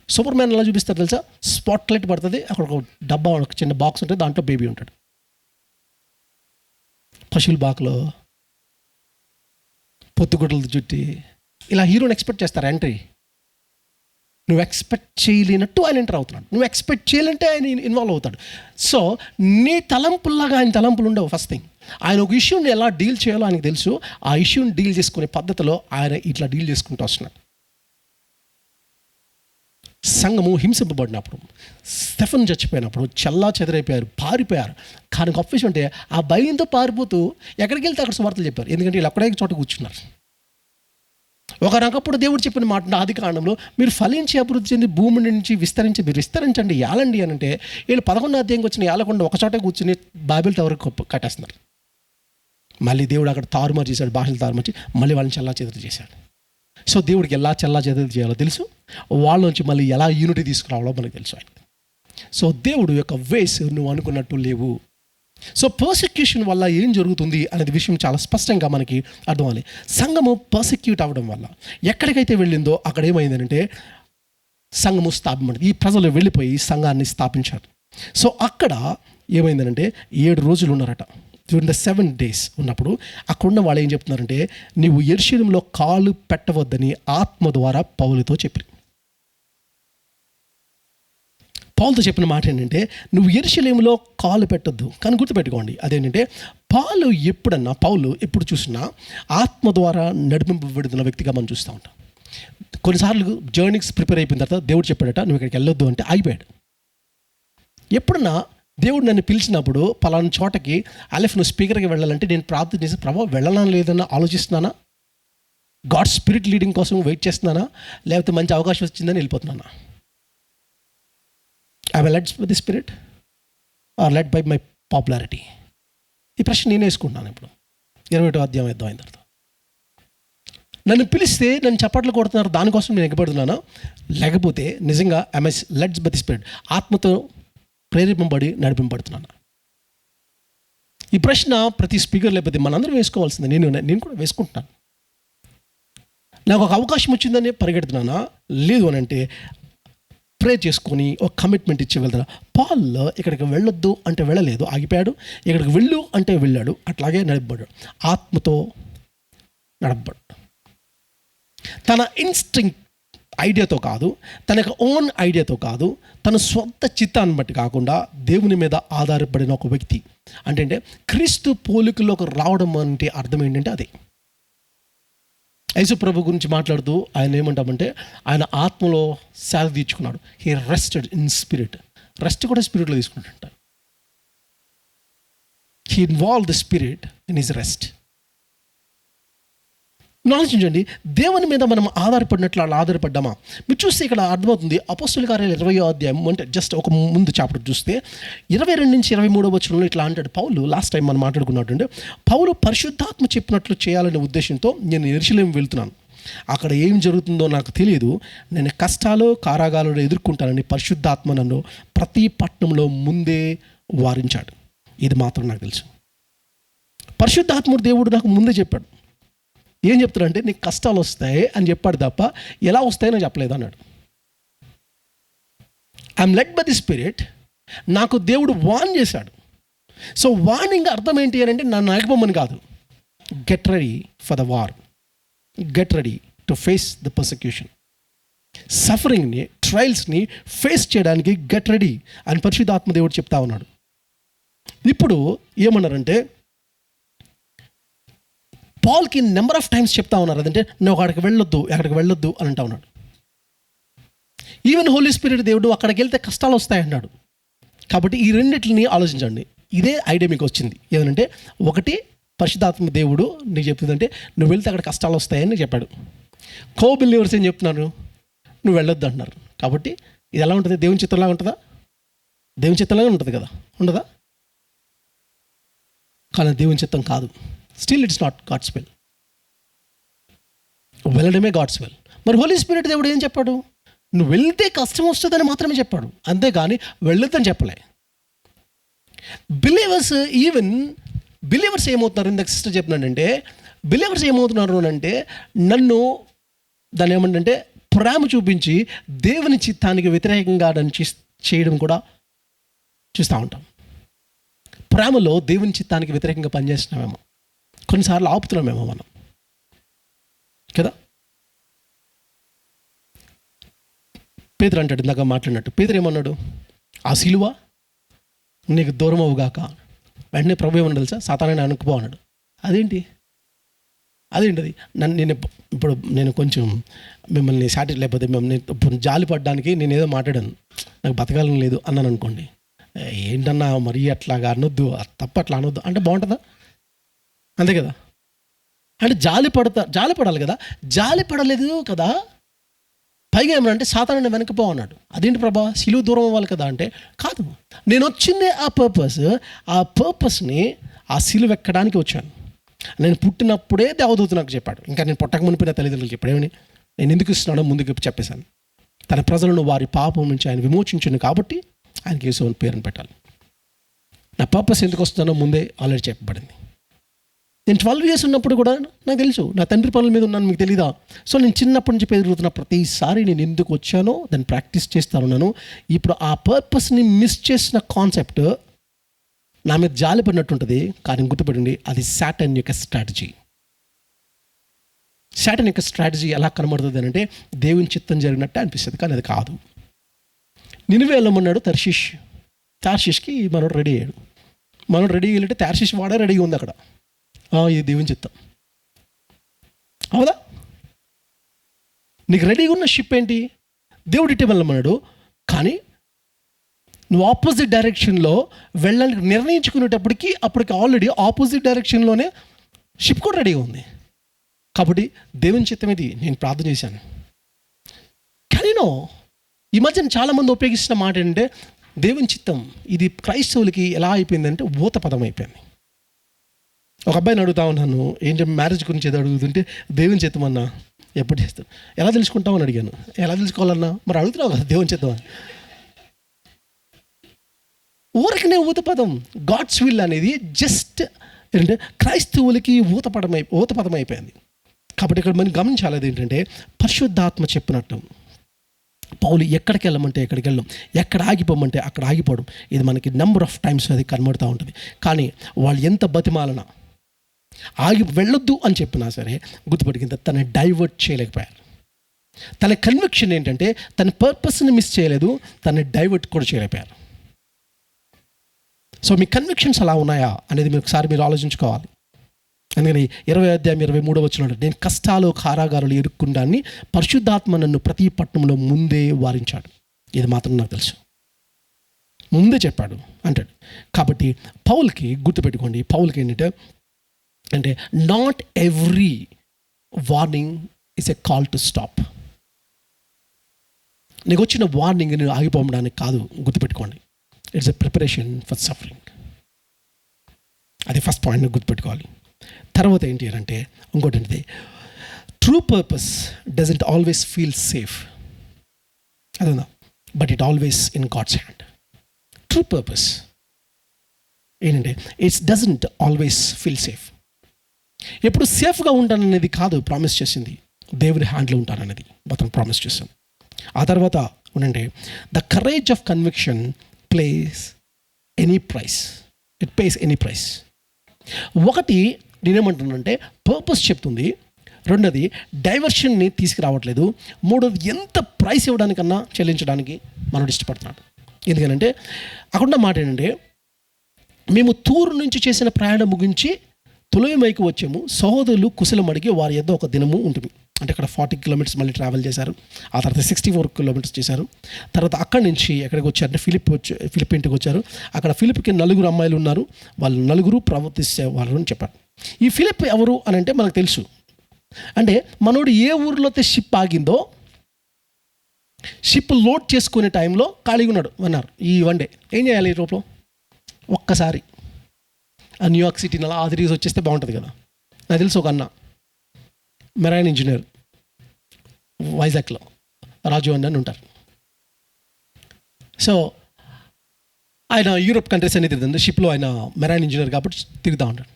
సూపర్ మ్యాన్ ఎలా చూపిస్తారు తెలుసా? స్పాట్ లైట్ పడుతుంది, అక్కడ ఒక డబ్బా, ఒక చిన్న బాక్స్ ఉంటుంది, దాంట్లో బేబీ ఉంటాడు. పశువుల బాక్లో పొత్తుగుడ్డలతో చుట్టి ఇలా హీరోని ఎక్స్పెక్ట్ చేస్తారు ఎంట్రీ. నువ్వు ఎక్స్పెక్ట్ చేయలేనట్టు ఆయన ఎంటర్ అవుతున్నాడు. నువ్వు ఎక్స్పెక్ట్ చేయాలంటే ఆయన ఇన్వాల్వ్ అవుతాడు. సో నీ తలంపుల్లాగా ఆయన తలంపులు ఉండవు. ఫస్ట్ థింగ్, ఆయన ఒక ఇష్యూని ఎలా డీల్ చేయాలో ఆయనకు తెలుసు. ఆ ఇష్యూని డీల్ చేసుకునే పద్ధతిలో ఆయన ఇట్లా డీల్ చేసుకుంటూ వస్తున్నాడు. సంఘము హింసింపబడినప్పుడు, స్టెఫెన్ చచ్చిపోయినప్పుడు చల్లా చెదరైపోయారు, పారిపోయారు. కానీ గొప్ప విషయం అంటే ఆ భయంతో పారిపోతూ ఎక్కడికి వెళ్తే అక్కడ సువార్తలు చెప్పారు. ఎందుకంటే వీళ్ళు అక్కడే చోట కూర్చున్నారు. ఒకనొకప్పుడు దేవుడు చెప్పిన మాట ఆది కాండంలో, మీరు ఫలించి అభివృద్ధి చెంది భూమి నుంచి విస్తరించి, మీరు విస్తరించండి, ఏలండి అని అంటే వీళ్ళు 11వ అధ్యాయంకి వచ్చిన ఏలకుండా ఒక చోట కూర్చుని బైబిల్ టవర్ కట్టేస్తున్నారు. మళ్ళీ దేవుడు అక్కడ తారుమారు చేశాడు, భాషలు తారుమార్చి మళ్ళీ వాళ్ళని చల్లా చెదరు చేశాడు. సో దేవుడికి ఎలా చల్లా చెదరు చేయాలో తెలుసు, వాళ్ళ నుంచి మళ్ళీ ఎలా యూనిటీ తీసుకురావాలో మనకు తెలుసు ఆయన. సో దేవుడు యొక్క వేస్ నువ్వు అనుకున్నట్టు లేవు. సో పర్సిక్యూషన్ వల్ల ఏం జరుగుతుంది అనేది విషయం చాలా స్పష్టంగా మనకి అర్థమవ్వాలి. సంఘము పర్సిక్యూట్ అవ్వడం వల్ల ఎక్కడికైతే వెళ్ళిందో అక్కడ ఏమైందంటే సంఘము స్థాపించబడింది. ఈ ప్రజలు వెళ్ళిపోయి సంఘాన్ని స్థాపించారు. సో అక్కడ ఏమైందంటే 7 రోజులు ఉన్నారట. డ్యూరింగ్ ద 7 days ఉన్నప్పుడు అక్కడున్న వాళ్ళు ఏం చెప్తున్నారంటే, నీవు యెరూషలేములో కాలు పెట్టవద్దని ఆత్మ ద్వారా పౌలుతో చెప్పారు. పౌలుతో చెప్పిన మాట ఏంటంటే, నువ్వు యెరూషలేములో కాలు పెట్టొద్దు. కానీ గుర్తుపెట్టుకోండి, అదేంటంటే పౌలు ఎప్పుడు చూసినా ఆత్మ ద్వారా నడిపింపబడుతున్న వ్యక్తిగా మనం చూస్తూ ఉంటాం. కొన్నిసార్లు జర్నీస్ ప్రిపేర్ అయిపోయిన తర్వాత దేవుడు చెప్పాడట, నువ్వు ఇక్కడికి వెళ్ళొద్దు అంటే అయిపోయాడు. ఎప్పుడన్నా దేవుడు నన్ను పిలిచినప్పుడు పలానా చోటకి అలెఫ్ నువ్వు స్పీకర్కి వెళ్ళాలంటే నేను ప్రార్థన చేసి, ప్రభావ వెళ్ళనా లేదన్నా ఆలోచిస్తున్నానా, గాడ్ స్పిరిట్ లీడింగ్ కోసం వెయిట్ చేస్తున్నానా, లేకపోతే మంచి అవకాశం వచ్చిందని వెళ్ళిపోతున్నానా? I will led by the spirit or led by my popularity? ఈ ప్రశ్న నేను వేసుకుంటున్నాను. ఇప్పుడు 21వ అధ్యాయం యుద్ధం అయిన తర్వాత నన్ను పిలిస్తే నన్ను చప్పట్లు కొడుతున్నారు, దానికోసం నేను ఎగబడుతున్నానా, లేకపోతే నిజంగా I lead by the spirit, ఆత్మతో ప్రేరేపింపబడి నడిపింపబడుతున్నాను? ఈ ప్రశ్న ప్రతి స్పీకర్ లేకపోతే మనందరం వేసుకోవాల్సిందే. నేను కూడా వేసుకుంటున్నాను. నాకు ఒక అవకాశం వచ్చిందని పరిగెడుతున్నానా, లేదు అని అంటే ప్రే చేసుకొని ఒక కమిట్మెంట్ ఇచ్చి వెళ్తారు. పాల్ ఇక్కడికి వెళ్ళొద్దు అంటే వెళ్ళలేదు, ఆగిపోయాడు. ఇక్కడికి వెళ్ళు అంటే వెళ్ళాడు. అట్లాగే నడపబడ్డాడు, ఆత్మతో నడపబడ్డాడు. తన ఇన్స్టింక్ట్ ఐడియాతో కాదు, తన ఓన్ ఐడియాతో కాదు, తన సొంత చిత్తాన్ని బట్టి కాకుండా దేవుని మీద ఆధారపడిన ఒక వ్యక్తి. అంటే క్రీస్తు పోలికలోకి రావడం అంటే అర్థం ఏంటంటే అదే. యేసు ప్రభు గురించి మాట్లాడుతూ ఆయన ఏమంటామంటే ఆయన ఆత్మలో సేద తీర్చుకున్నాడు. He rested in spirit. Rest కూడా స్పిరిట్లో తీసుకుంటాడంట. He involve the spirit in his rest. ఆలోచించండి, దేవుని మీద మనం ఆధారపడినట్లు అలా ఆధారపడ్డామా? మీరు చూస్తే ఇక్కడ అర్థమవుతుంది. అపోస్తుల కార్యాలు 20వ అధ్యాయం అంటే జస్ట్ ఒక ముందు చాప్టర్ చూస్తే 22 నుంచి 23వ వచనంలో ఇట్లా అంటాడు పౌలు. లాస్ట్ టైం మనం మాట్లాడుకున్నట్టుంటే పౌలు పరిశుద్ధాత్మ చెప్పినట్లు చేయాలనే ఉద్దేశంతో నేను యెరూషలేము వెళ్తున్నాను, అక్కడ ఏం జరుగుతుందో నాకు తెలియదు, నేను కష్టాలు కారాగాలను ఎదుర్కొంటానని పరిశుద్ధాత్మ నన్ను ప్రతి పట్టణంలో ముందే వారించాడు. ఇది మాత్రం నాకు తెలుసు. పరిశుద్ధాత్ముడు దేవుడు నాకు ముందే చెప్పాడు. ఏం చెప్తాడంటే నీకు కష్టాలు వస్తాయి అని చెప్పాడు తప్ప ఎలా వస్తాయని చెప్పలేదు అన్నాడు. I'm lead by the spirit. నాకు దేవుడు వార్న్ చేశాడు. సో వార్నింగ్ అర్థం ఏంటి అని అంటే నన్ను ఆగిపోమని కాదు, get ready for the war, get ready to face the persecution. సఫరింగ్ని, ట్రయల్స్ని ఫేస్ చేయడానికి గెట్ రెడీ అని పరిశుద్ధాత్మ దేవుడు చెప్తా ఉన్నాడు. ఇప్పుడు ఏమన్నారంటే పాల్కి నెంబర్ ఆఫ్ టైమ్స్ చెప్తా ఉన్నారు, అదంటే నువ్వు అక్కడికి వెళ్ళొద్దు అని అంటా ఉన్నాడు. ఈవెన్ హోలీ స్పిరిట్ దేవుడు అక్కడికి వెళ్తే కష్టాలు వస్తాయన్నాడు. కాబట్టి ఈ రెండింటిని ఆలోచించండి. ఇదే ఐడియా మీకు వచ్చింది. ఏమంటే ఒకటి, పరిశుద్ధాత్మ దేవుడు నీకు చెప్తుందంటే నువ్వు వెళ్తే అక్కడ కష్టాలు వస్తాయని చెప్పాడు. బిలీవర్స్ ఏం చెప్తున్నారు, నువ్వు వెళ్ళొద్దు అంటున్నారు. కాబట్టి ఇది ఎలా ఉంటుంది? దేవుని చిత్తంలాగా ఉంటుందా? దేవుని చిత్తంలాగా ఉంటుంది కదా, ఉండదా? కానీ దేవుని చిత్తం కాదు. Still it's not God's will. వెళ్ళడమే గాడ్స్ విల్. మరి హోలీ స్పిరిట్ దేవుడు ఏం చెప్పాడు? నువ్వు వెళ్తే కష్టం వస్తుందని మాత్రమే చెప్పాడు, అంతేగాని వెళ్ళొద్దని చెప్పలే. బిలీవర్స్ ఏమవుతున్నారు? ఇందాక సిస్టర్ చెప్పినాడంటే బిలీవర్స్ ఏమవుతున్నారు అంటే నన్ను దాన్ని ఏమంటే ప్రేమ చూపించి దేవుని చిత్తానికి వ్యతిరేకంగా చేయడం కూడా చూస్తూ ఉంటాం. ప్రేమలో దేవుని చిత్తానికి వ్యతిరేకంగా పనిచేస్తున్నామేమో, కొన్నిసార్లు ఆపుతున్నామేమో మనం కదా. పేతురు అంటాడు, ఇందాక మాట్లాడినట్టు పేతురు ఏమన్నాడు? ఆ సిలువ నీకు దూరం అవుగాక. వెంటనే ప్రభు ఏమన్నా తెలుసా? సాతానాన్ని అనుకుపో అన్నాడు. అదేంటి అది నేను కొంచెం మిమ్మల్ని లేకపోతే మిమ్మల్ని జాలి పడ్డానికి నేను ఏదో మాట్లాడాను, నాకు బతకాలని లేదు అన్నాను అనుకోండి, ఏంటన్నా మరీ అట్లాగా అనొద్దు, తప్ప అట్లా అనొద్దు అంటే బాగుంటుందా? అంతే కదా. అంటే జాలి పడాలి కదా, జాలి పడలేదు కదా. పైగా ఏమనంటే సాతానాన్ని వెనకపో అన్నాడు. అదేంటి ప్రభా, సిలువ దూరం అవ్వాలి కదా అంటే కాదు, నేను వచ్చిందే ఆ పర్పస్ని ఆ సిలువ ఎక్కడానికి వచ్చాను. నేను పుట్టినప్పుడే దేవదూత నాకు చెప్పాడు. ఇంకా నేను పుట్టక మునిపిన తల్లిదండ్రులు చెప్పాడు. ఏమని? నేను ఎందుకు ఇస్తున్నానో ముందుకు చెప్పేశాను. తన ప్రజలను వారి పాపం నుంచి ఆయన విమోచించాను కాబట్టి ఆయనకి యేసు అని పేరుని పెట్టాలి. నా పర్పస్ ఎందుకు వస్తున్నానో ముందే ఆల్రెడీ చెప్పబడింది. నేను 12 years ఉన్నప్పుడు కూడా నాకు తెలుసు, నా తండ్రి పనుల మీద ఉన్నాను, మీకు తెలీదా? సో నేను చిన్నప్పటి నుంచి ఎదుగుతున్న ప్రతిసారి నేను ఎందుకు వచ్చానో దాన్ని ప్రాక్టీస్ చేస్తాను ఉన్నాను. ఇప్పుడు ఆ పర్పస్ని మిస్ చేసిన కాన్సెప్ట్ నా మీద జాలి పడినట్టు ఉంటుంది. కానీ గుర్తుపడండి, అది సాటన్ యొక్క స్ట్రాటజీ. సాటన్ యొక్క స్ట్రాటజీ ఎలా కనబడుతుంది అంటే దేవుని చిత్తం జరిగినట్టే అనిపిస్తుంది, కానీ అది కాదు. నినివే వెళ్ళమన్నాడు తార్షీష్కి మనోడు రెడీ అయ్యాడు. మనోడు రెడీ అయ్యాలంటే తార్షీష్ వాడే రెడీగా ఉంది అక్కడ. ఇది దేవుని చిత్తం అవుదా? నీకు రెడీగా ఉన్న షిప్ ఏంటి? దేవుడు ఇటే వెళ్ళమన్నాడు, కానీ నువ్వు ఆపోజిట్ డైరెక్షన్లో వెళ్ళాలని నిర్ణయించుకునేటప్పటికి అప్పటికి ఆల్రెడీ ఆపోజిట్ డైరెక్షన్లోనే షిప్ కూడా రెడీగా ఉంది. కాబట్టి దేవుని చిత్తం ఇది. నేను ప్రార్థన చేశాను. కానీ ఈ మధ్యన చాలామంది ఉపయోగిస్తున్న మాట ఏంటంటే దేవుని చిత్తం. ఇది క్రైస్తవులకి ఎలా అయిపోయిందంటే ఊత పదం అయిపోయింది. ఒక అబ్బాయిని అడుగుతా ఉన్నాను, ఏంటి మ్యారేజ్ గురించి ఏదో అడుగుతుంటే దేవుని చిత్తం అన్నా, ఎప్పుడు చేస్తాను, ఎలా తెలుసుకుంటామని అడిగాను. ఎలా తెలుసుకోవాలన్నా? మరి అడుగుతున్నావు కదా దేవుని చిత్తం అని. ఊరికనే ఊత పదం. గాడ్స్ విల్ అనేది జస్ట్ ఏంటంటే క్రైస్తవులకి ఊత పదం అయిపోయింది. కాబట్టి ఇక్కడ మనం గమనించాలి ఏంటంటే పరిశుద్ధాత్మ చెప్పినట్టు పౌలు ఎక్కడికి వెళ్ళమంటే ఎక్కడికి వెళ్ళడం, ఎక్కడ ఆగిపోమంటే అక్కడ ఆగిపోవడం, ఇది మనకి నెంబర్ ఆఫ్ టైమ్స్ అది కనబడుతూ ఉంటుంది. కానీ వాళ్ళు ఎంత బతిమాలన వెళ్ళొద్దు అని చెప్పినా సరే గుర్తుపెట్టుకుంటే తను డైవర్ట్ చేయలేకపోయారు. తన కన్విక్షన్ ఏంటంటే తన పర్పస్ని మిస్ చేయలేదు, తను డైవర్ట్ కూడా చేయలేకపోయారు. సో మీ కన్విక్షన్స్ అలా ఉన్నాయా అనేది మీరు ఒకసారి మీరు ఆలోచించుకోవాలి. అందుకని 20-23 నేను కష్టాలు కారాగారాలు ఎదుర్కొండాన్ని పరిశుద్ధాత్మ నన్ను ప్రతి పట్టణంలో ముందే వారించాడు. ఇది మాత్రం నాకు తెలుసు, ముందే చెప్పాడు అంటాడు. కాబట్టి పౌల్కి గుర్తుపెట్టుకోండి, పౌల్కి ఏంటంటే అంటే not every warning is a call to stop. నీకు వచ్చిన వార్నింగ్ నేను ఆగిపోవడానికి కాదు, గుర్తుపెట్టుకోండి. It's a preparation for suffering. అది ఫస్ట్ పాయింట్ గుర్తుపెట్టుకోవాలి. తర్వాత ఏంటి అంటే ఇంకోటి ఏంటిది, true purpose doesn't always feel safe, అదేనా, but it always in God's hand. True purpose ఏంటంటే it's doesn't always feel safe. ఎప్పుడు సేఫ్గా ఉంటాననేది కాదు ప్రామిస్ చేసింది, దేవుని హ్యాండ్లో ఉంటాననేది మొత్తం ప్రామిస్ చేశాం. ఆ తర్వాత ఉండండి, the courage of conviction plays any price, it pays any price. ఒకటి నేనేమంటున్నానంటే పర్పస్ చెప్తుంది, రెండోది డైవర్షన్ని తీసుకురావట్లేదు, మూడోది ఎంత ప్రైస్ ఇవ్వడానికన్నా చెల్లించడానికి మనోడు ఇష్టపడుతున్నాడు. ఎందుకనంటే అక్కడ మాట ఏంటంటే, మేము తూరు నుంచి చేసిన ప్రయాణం ముగించి తొలైమైకి వచ్చాము, సహోదరులు కుశలం అడిగి వారి యొద్ద ఒక దినము ఉంటుంది. అంటే అక్కడ 40 kilometers మళ్ళీ ట్రావెల్ చేశారు. ఆ తర్వాత 64 kilometers చేశారు. తర్వాత అక్కడి నుంచి ఎక్కడికి వచ్చారంటే ఫిలిప్ ఇంటికి వచ్చారు. అక్కడ ఫిలిప్కి 4 అమ్మాయిలు ఉన్నారు, వాళ్ళు 4 ప్రవర్తించేవారు అని చెప్పారు. ఈ ఫిలిప్ ఎవరు అని అంటే మనకు తెలుసు. అంటే మనోడు ఏ ఊరిలో అయితే షిప్ ఆగిందో, షిప్ లోడ్ చేసుకునే టైంలో ఖాళీగా ఉన్నాడు అన్నారు. ఈ వన్ డే ఏం చేయాలి, ఈ రూపంలో ఒక్కసారి ఆ న్యూయార్క్ సిటీ అలా తిరిగి వచ్చేస్తే బాగుంటుంది కదా. నాకు తెలుసు ఒక అన్న మెరైన్ ఇంజనీర్ వైజాగ్లో, రాజు అని ఉంటారు. సో ఆయన యూరోప్ కంట్రీస్ అనేది తిరుగుతుంది షిప్లో, ఆయన మెరైన్ ఇంజనీర్ కాబట్టి తిరుగుతూ ఉంటాడు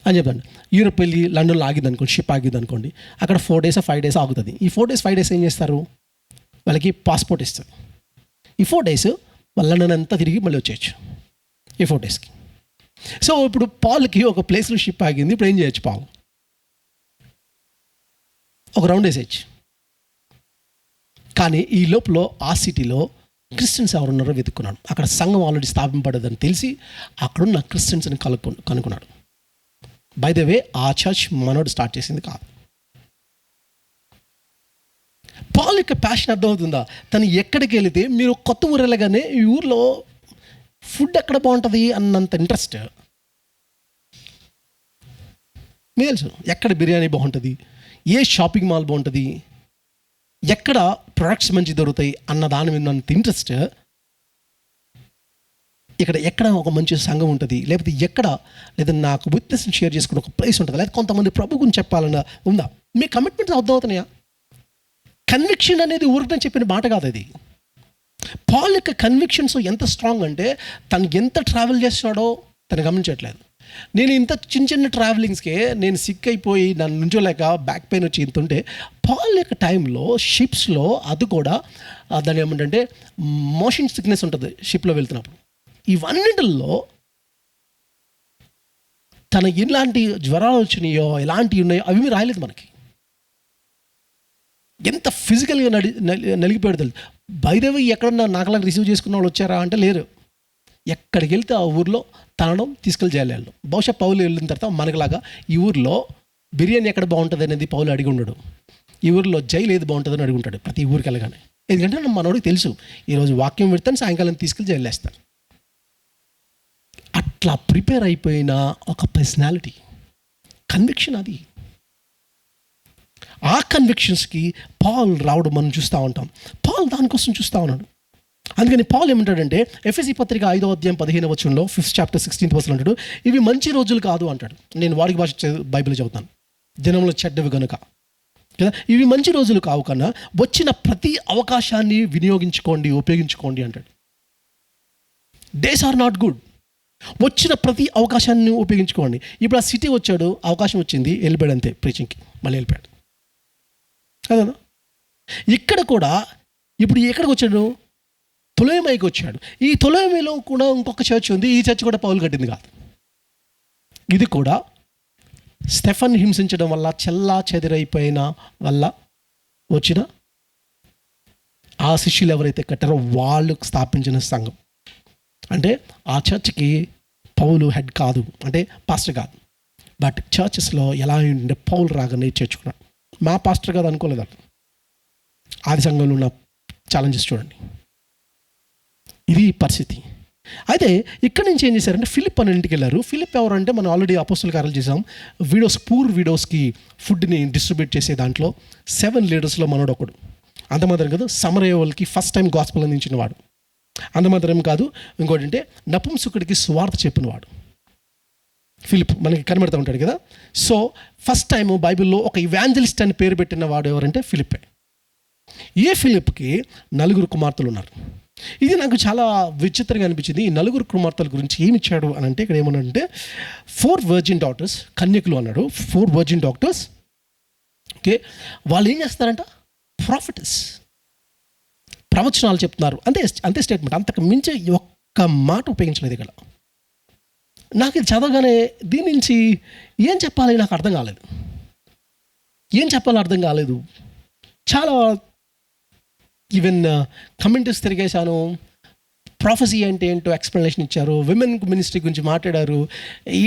అని చెప్పండి. యూరోప్ వెళ్ళి లండన్లో ఆగింది అనుకోండి, షిప్ ఆగింది అనుకోండి, అక్కడ 4 days 5 days ఆగుతుంది. ఈ 4 days 5 days ఏం చేస్తారు, వాళ్ళకి పాస్పోర్ట్ ఇస్తారు. ఈ 4 days వాళ్ళు లండన్ అంతా తిరిగి మళ్ళీ వచ్చేయచ్చు ఈ 4 daysకి. సో ఇప్పుడు పాల్కి ఒక ప్లేస్లో షిప్ ఆగింది, ఇప్పుడు ఏం చేయొచ్చు, పాల్ ఒక రౌండ్ వేసేయచ్చు. కానీ ఈ లోపల ఆ సిటీలో క్రిస్టియన్స్ ఎవరున్నారో వెతుక్కున్నాడు. అక్కడ సంఘం ఆల్రెడీ స్థాపింపడదని తెలిసి అక్కడున్న క్రిస్టియన్స్ని కనుక్కున్నాడు. బై ద వే ఆ చర్చ్ మనోడు స్టార్ట్ చేసింది కాదు. పాల్ యొక్క ప్యాషన్ అర్థమవుతుందా? తను ఎక్కడికి వెళితే మీరు కొత్త ఊరు వెళ్ళగానే ఈ ఊర్లో ఫుడ్ ఎక్కడ బాగుంటుంది అన్నంత ఇంట్రెస్ట్. మీకు తెలుసు ఎక్కడ బిర్యానీ బాగుంటుంది, ఏ షాపింగ్ మాల్ బాగుంటుంది, ఎక్కడ ప్రొడక్ట్స్ మంచి దొరుకుతాయి అన్న దాని మీద అంత ఇంట్రెస్ట్. ఎక్కడ ఒక మంచి సంఘం ఉంటుంది, లేకపోతే లేదా నాకు విట్నెస్ని షేర్ చేసుకునే ఒక ప్లేస్ ఉంటుంది, లేదా కొంతమంది ప్రభు గురించి చెప్పాలన్నా ఉందా. మీ కమిట్మెంట్స్ అర్థమవుతున్నాయా? కన్విక్షన్ అనేది ఊరికని చెప్పిన మాట కాదు అది. పాల్ యొక్క కన్విక్షన్స్ ఎంత స్ట్రాంగ్ అంటే తను ఎంత ట్రావెల్ చేస్తాడో తను గమనించట్లేదు. నేను ఇంత చిన్న ట్రావెలింగ్స్కే నేను సిక్ అయిపోయి నన్ను నుంచోలేక బ్యాక్ పెయిన్ వచ్చి ఇంత ఉంటే, పాల్ యొక్క టైంలో షిప్స్లో అది కూడా దాని ఏమంటే మోషన్ సిక్నెస్ ఉంటుంది షిప్లో వెళ్తున్నప్పుడు. ఇవన్నిటిల్లో తన ఎలాంటి జ్వరాలు వచ్చినాయో ఎలాంటివి ఉన్నాయో అవి రాయలేదు మనకి. ఎంత ఫిజికల్గా నలిగిపోయాడు తెలుసు. బై ద వే ఎక్కడన్నా నాకలా రిసీవ్ చేసుకున్న వాళ్ళు వచ్చారా అంటే లేరు. ఎక్కడికి వెళ్తే ఆ ఊర్లో తనడం తీసుకెళ్ళి చేయాలి వాళ్ళు. బహుశా పౌలు వెళ్ళిన తర్వాత మనకులాగా ఈ ఊర్లో బిర్యానీ ఎక్కడ బాగుంటుంది అనేది పౌలు అడిగి ఉండడు. ఈ ఊరిలో జైలు ఏది బాగుంటుందని అడిగి ఉంటాడు ప్రతి ఊరికి వెళ్ళగానే. ఎందుకంటే మనోడికి తెలుసు ఈరోజు వాక్యం పెడతాను, సాయంకాలం తీసుకెళ్ళి జైలు వేస్తాను. అట్లా ప్రిపేర్ అయిపోయిన ఒక పర్సనాలిటీ, కన్విక్షన్ అది. ఆ కన్విక్షన్స్కి పాల్ రావడం మనం చూస్తూ ఉంటాం. పాల్ దానికోసం చూస్తూ ఉన్నాడు. అందుకని పాల్ ఏమంటాడంటే ఎఫెసీ పత్రిక 5వ అధ్యాయం 15వ వచనంలో 5th chapter 16th verse అంటాడు, ఇవి మంచి రోజులు కాదు అంటాడు. నేను వాడికి భాష బైబిల్ చదువుతాను, దినంలో చెడ్డవి కనుక కదా, ఇవి మంచి రోజులు కావు కన్నా వచ్చిన ప్రతి అవకాశాన్ని వినియోగించుకోండి, ఉపయోగించుకోండి అంటాడు. Days are not good. వచ్చిన ప్రతి అవకాశాన్ని ఉపయోగించుకోండి. ఇప్పుడు ఆ సిటీ వచ్చాడు, అవకాశం వచ్చింది, వెళ్ళిపోయాడు అంతే, ప్రీచింగ్కి మళ్ళీ వెళ్ళిపోయాడు కదా. ఇక్కడ కూడా ఇప్పుడు ఎక్కడికి వచ్చాడు? తొలెమైకి వచ్చాడు. ఈ తొలెమైలో కూడా ఇంకొక చర్చ్ ఉంది. ఈ చర్చ్ కూడా పౌలు కట్టింది కాదు. ఇది కూడా స్టెఫన్ హింసించడం వల్ల చెల్లా చెదిరైపోయిన వల్ల వచ్చిన ఆ శిష్యులు ఎవరైతే కట్టారో వాళ్ళు స్థాపించిన సంఘం. అంటే ఆ చర్చ్కి పౌలు హెడ్ కాదు, అంటే పాస్టర్ కాదు. బట్ చర్చెస్లో ఎలా ఉండే పౌలు రాగానే చేర్చుకున్నాడు. మా పాస్టర్ కాదు అనుకోలేదు. ఆది సంఘంలో ఉన్న ఛాలెంజెస్ చూడండి. ఇది పరిస్థితి. అయితే ఇక్కడి నుంచి ఏం చేశారంటే ఫిలిప్ అని ఇంటికి వెళ్ళారు. ఫిలిప్ ఎవరంటే మనం ఆల్రెడీ అపోస్తల కార్యాలు చేసాం. పూర్ విడోస్కి ఫుడ్ని డిస్ట్రిబ్యూట్ చేసే దాంట్లో 7 లీడర్స్లో మనోడు ఒకడు. అంతమాత్రం కాదు, సమరయోవులకి ఫస్ట్ టైం గాస్పెల్ అందించిన వాడు. అంతమాత్రం కాదు, ఇంకోటి అంటే నపుంసకుడికి సువార్త చెప్పినవాడు ఫిలిప్. మనకి కనబడుతూ ఉంటాడు కదా. సో ఫస్ట్ టైం బైబిల్లో ఒక ఇవాంజలిస్ట్ అని పేరు పెట్టిన వాడు ఎవరంటే ఫిలిప్పే. ఏ ఫిలిప్కి 4 కుమార్తెలు ఉన్నారు. ఇది నాకు చాలా విచిత్రంగా అనిపించింది. ఈ 4 కుమార్తెల గురించి ఏమి ఇచ్చాడు అని అంటే ఇక్కడ ఏమన్నాడంటే 4 వర్జిన్ డాటర్స్, కన్యకులు అన్నాడు. 4 వర్జిన్ డాటర్స్. ఓకే, వాళ్ళు ఏం చేస్తారంట? ప్రాఫిటస్, ప్రవచనాలు చెప్తున్నారు. అంతే స్టేట్మెంట్. అంతకు మించి ఒక్క మాట ఉపయోగించలేదు ఇక్కడ. నాకు ఇది చదవగానే దీని నుంచి ఏం చెప్పాలి నాకు అర్థం కాలేదు. ఏం చెప్పాలో అర్థం కాలేదు. చాలా ఈవెన్ కమెంటరీస్ తిరిగేశాను. ప్రాఫెసీ అంటే ఏంటో ఎక్స్ప్లెనేషన్ ఇచ్చారు. విమెన్ మినిస్ట్రీ గురించి మాట్లాడారు.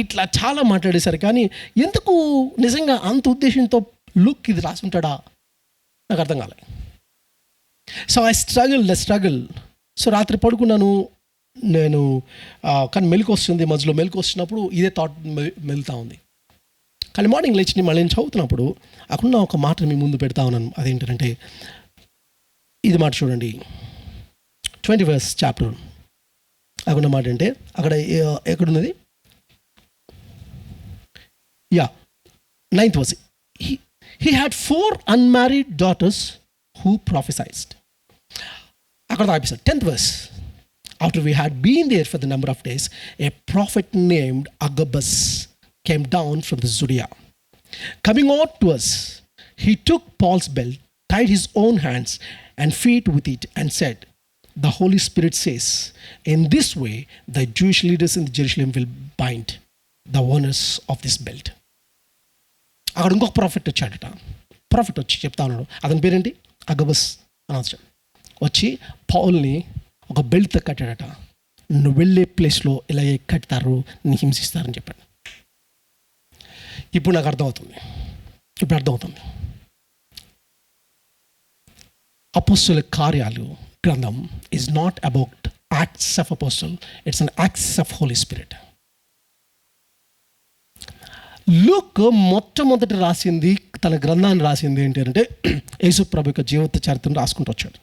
ఇట్లా చాలా మాట్లాడేశారు. కానీ ఎందుకు నిజంగా అంత ఉద్దేశంతో లుక్ ఇది రాసి ఉంటాడా నాకు అర్థం కాలేదు. So I struggle. సో రాత్రి పడుకున్నాను నేను, కానీ మెలకు వస్తుంది. మధ్యలో మెలకు వస్తున్నప్పుడు ఇదే థాట్ మెలుతా ఉంది. కానీ మార్నింగ్ లేచి మళ్ళీ నేను చదువుతున్నప్పుడు అక్కడ ఒక మాటను మీ ముందు పెడతా ఉన్నాను. అదేంటంటే ఇది మాట చూడండి, 20 verse చాప్టర్. అక్కడ మాట అంటే అక్కడ ఎక్కడున్నది? 9th verse. He had 4 unmarried daughters who prophesied. అక్కడ ఆపిస్తాడు. 10th verse. After we had been there for the number of days, a prophet named Agabus came down from the Judea. Coming out to us, he took Paul's belt, tied his own hands and feet with it, and said, "The Holy Spirit says, in this way the Jewish leaders in Jerusalem will bind the owners of this belt." అక్కడ ఇంకొక profit వచ్చాడట. Profit వచ్చి చెప్తా ఉన్నాడు. అతని పేరేంటి? అగబస్ అని వచ్చాడు. వచ్చి పౌల్ని ఒక బెల్ట్తో కట్టాడట. నువ్వు వెళ్ళే ప్లేస్లో ఇలాగే కట్టారు, నీ హింసిస్తారని చెప్పాడు. ఇప్పుడు నాకు అర్థమవుతుంది. అపోస్తలుల కార్యాలు గ్రంథం is not about acts of apostle, it's an acts of holy spirit. Luke మొట్టమొదటి రాసింది, తన గ్రంథాన్ని రాసింది ఏంటి అంటే యేసు ప్రభు యొక్క జీవిత చరిత్రను రాసుకుంటూ వచ్చాడు.